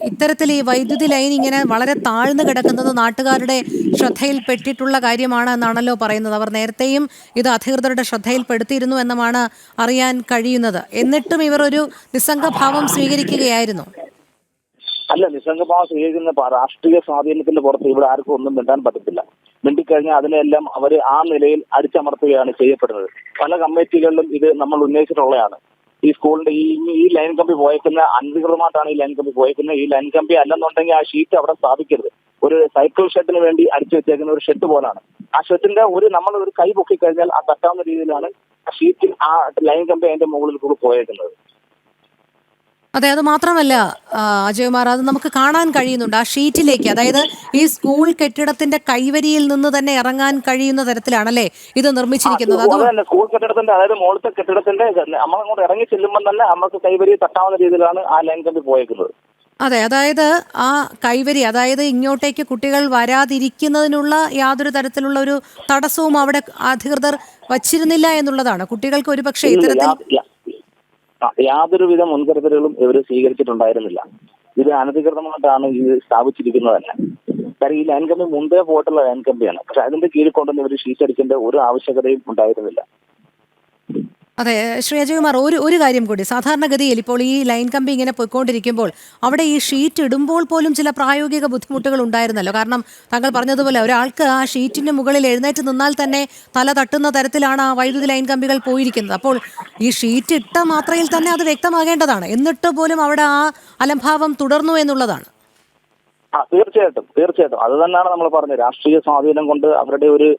ഇത്തരത്തിൽ ഈ വൈദ്യുതി ലൈൻ ഇങ്ങനെ വളരെ താഴ്ന്നു കിടക്കുന്നത് നാട്ടുകാരുടെ ശ്രദ്ധയിൽപ്പെട്ടിട്ടുള്ള കാര്യമാണ് എന്നാണല്ലോ പറയുന്നത്. അവർ നേരത്തെയും ഇത് അധികൃതരുടെ ശ്രദ്ധയിൽപ്പെടുത്തിയിരുന്നു എന്നുമാണ് അറിയാൻ കഴിയുന്നത്. എന്നിട്ടും ഇവർ ഒരു നിസ്സംഗഭാവം സ്വീകരിക്കുകയായിരുന്നു. അല്ല, നിസ്സംഗഭാവം സ്വീകരിക്കുന്ന രാഷ്ട്രീയ സ്വാധീനത്തിന്റെ പുറത്ത് ഇവിടെ ആർക്കും ഒന്നും മിണ്ടാൻ പറ്റത്തില്ല. മിണ്ടിക്കഴിഞ്ഞാൽ അതിനെല്ലാം അവർ ആ നിലയിൽ അടിച്ചമർത്തുകയാണ് ചെയ്യപ്പെടുന്നത്. പല കമ്മിറ്റികളിലും ഇത് നമ്മൾ ഉന്നയിച്ചിട്ടുള്ളതാണ്. ഈ സ്കൂളിന്റെ ഈ ലൈൻ കമ്പി പോയേക്കുന്ന അനധികൃതമായിട്ടാണ് ഈ ലൈൻ കമ്പി പോയേക്കുന്നത്. ഈ ലൈൻ കമ്പി അല്ലെന്നുണ്ടെങ്കിൽ ആ ഷീറ്റ് അവിടെ സ്ഥാപിക്കരുത്. ഒരു സൈക്കിൾ ഷെഡിന് വേണ്ടി അടിച്ചു വെച്ചേക്കുന്ന ഒരു ഷെഡ് പോലാണ്. ആ ഷെഡിന്റെ നമ്മൾ ഒരു കൈ പൊക്കി കഴിഞ്ഞാൽ ആ തട്ടാവുന്ന രീതിയിലാണ് ആ ഷീറ്റ്, ആ ലൈൻ കമ്പി അതിന്റെ മുകളിൽ കൂടി പോയേക്കുന്നത്. അതെ, അത് മാത്രമല്ല അജയകുമാർ, അത് നമുക്ക് കാണാൻ കഴിയുന്നുണ്ട് ആ ഷീറ്റിലേക്ക്. അതായത് ഈ സ്കൂൾ കെട്ടിടത്തിന്റെ കൈവരിയിൽ നിന്ന് തന്നെ ഇറങ്ങാൻ കഴിയുന്ന തരത്തിലാണല്ലേ ഇത് നിർമ്മിച്ചിരിക്കുന്നത്. അതുപോലെ സ്കൂൾ കെട്ടിടത്തിന്റെ, അതായത് മുകളിലത്തെ കെട്ടിടത്തിന്റെ നമ്മളങ്ങോട്ട് ഇറങ്ങി ചെല്ലുമ്പോൾ തന്നെ നമുക്ക് കൈവരി തട്ടാവുന്ന രീതിയിലാണ് ആ ലൈൻ കമ്പി പോയേക്കുന്നത്. അതെ, അതായത് ആ കൈവരി, അതായത് ഇങ്ങോട്ടേക്ക് കുട്ടികൾ വരാതിരിക്കുന്നതിനുള്ള യാതൊരു തരത്തിലുള്ള ഒരു തടസ്സവും അവിടെ അധികൃതർ വച്ചിരുന്നില്ല എന്നുള്ളതാണ്. കുട്ടികൾക്ക് ഒരു പക്ഷേ ഇത്തരത്തിൽ യാതൊരുവിധ മുൻകരുതലുകളും ഇവർ സ്വീകരിച്ചിട്ടുണ്ടായിരുന്നില്ല. ഇത് അനധികൃതമായിട്ടാണ് ഇത് സ്ഥാപിച്ചിരിക്കുന്നത് തന്നെ. കാരണം ഈ ലൈൻ കമ്പി മുമ്പേ പോയിട്ടുള്ള ലൈൻ കമ്പിയാണ്. പക്ഷെ അതിന്റെ കീഴിൽ കൊണ്ടുവന്ന് ഇവർ ഷീറ്റ് അടിക്കേണ്ട ഒരു ആവശ്യകതയും ഉണ്ടായിരുന്നില്ല. അതെ, ശ്രീ അജയകുമാർ, ഒരു കാര്യം കൂടി. സാധാരണഗതിയിൽ ഇപ്പോൾ ഈ ലൈൻ കമ്പി ഇങ്ങനെ പോയിക്കൊണ്ടിരിക്കുമ്പോൾ അവിടെ ഈ ഷീറ്റ് ഇടുമ്പോൾ പോലും ചില പ്രായോഗിക ബുദ്ധിമുട്ടുകൾ ഉണ്ടായിരുന്നല്ലോ. കാരണം താങ്കൾ പറഞ്ഞതുപോലെ ഒരാൾക്ക് ആ ഷീറ്റിന്റെ മുകളിൽ എഴുന്നേറ്റ് നിന്നാൽ തന്നെ തല തട്ടുന്ന തരത്തിലാണ് ആ വൈദ്യുതി ലൈൻ കമ്പികൾ പോയിരിക്കുന്നത്. അപ്പോൾ ഈ ഷീറ്റ് ഇട്ട മാത്രയിൽ തന്നെ അത് വ്യക്തമാകേണ്ടതാണ്. എന്നിട്ട് പോലും അവിടെ ആ അലംഭാവം തുടർന്നു എന്നുള്ളതാണ്. തീർച്ചയായിട്ടും അത് തന്നെയാണ് നമ്മൾ പറഞ്ഞത്. രാഷ്ട്രീയ സ്വാധീനം കൊണ്ട്, അവരുടെ ഒരു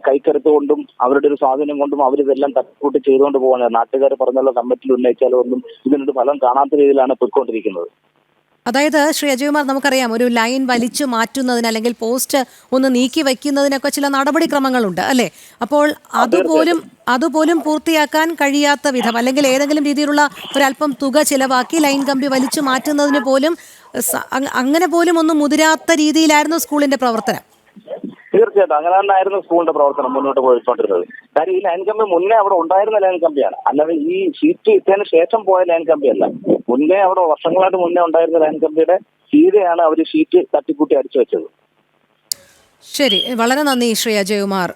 കൈക്കരുത്ത് കൊണ്ടും അവരുടെ ഒരു സ്വാധീനം കൊണ്ടും അവരിതെല്ലാം തട്ടിക്കൂട്ടി ചെയ്തുകൊണ്ട് പോകുന്നത്. നാട്ടുകാർ പറഞ്ഞുള്ള കമ്മിറ്റിയിൽ ഉന്നയിച്ചാലും ഒന്നും ഇതിനൊരു ഫലം കാണാത്ത രീതിയിലാണ് പോയിക്കൊണ്ടിരിക്കുന്നത്. അതായത് ശ്രീ അജയകുമാർ, നമുക്കറിയാം ഒരു ലൈൻ വലിച്ചു മാറ്റുന്നതിന് അല്ലെങ്കിൽ പോസ്റ്റ് ഒന്ന് നീക്കി വയ്ക്കുന്നതിനൊക്കെ ചില നടപടിക്രമങ്ങളുണ്ട് അല്ലേ? അപ്പോൾ അതുപോലും പൂർത്തിയാക്കാൻ കഴിയാത്ത വിധം അല്ലെങ്കിൽ ഏതെങ്കിലും രീതിയിലുള്ള ഒരല്പം തുക ചിലവാക്കി ലൈൻ കമ്പി വലിച്ചു മാറ്റുന്നതിന് പോലും അങ്ങനെ പോലും ഒന്നും മുതിരാത്ത രീതിയിലായിരുന്നു സ്കൂളിന്റെ പ്രവർത്തനം. തീർച്ചയായിട്ടും അങ്ങനെ തന്നെയായിരുന്നു സ്കൂളിന്റെ പ്രവർത്തനം മുന്നോട്ട് പോയിക്കൊണ്ടിരുന്നത്. കാര്യം ഈ ലൈൻ കമ്പി മുന്നേ അവിടെ ഉണ്ടായിരുന്ന ലൈൻ കമ്പിയാണ്, അല്ലാതെ ഈ ഷീറ്റ് ഇട്ടതിന് ശേഷം പോയ ലൈൻ കമ്പിയല്ല. മുന്നേ അവിടെ വർഷങ്ങളായിട്ട് മുന്നേ ഉണ്ടായിരുന്ന ലൈൻ കമ്പിയുടെ തീരെയാണ് അവർ ഷീറ്റ് തട്ടിക്കൂട്ടി അടിച്ചു വെച്ചത്. ശരി, വളരെ നന്ദി ശ്രീ അജയകുമാർ.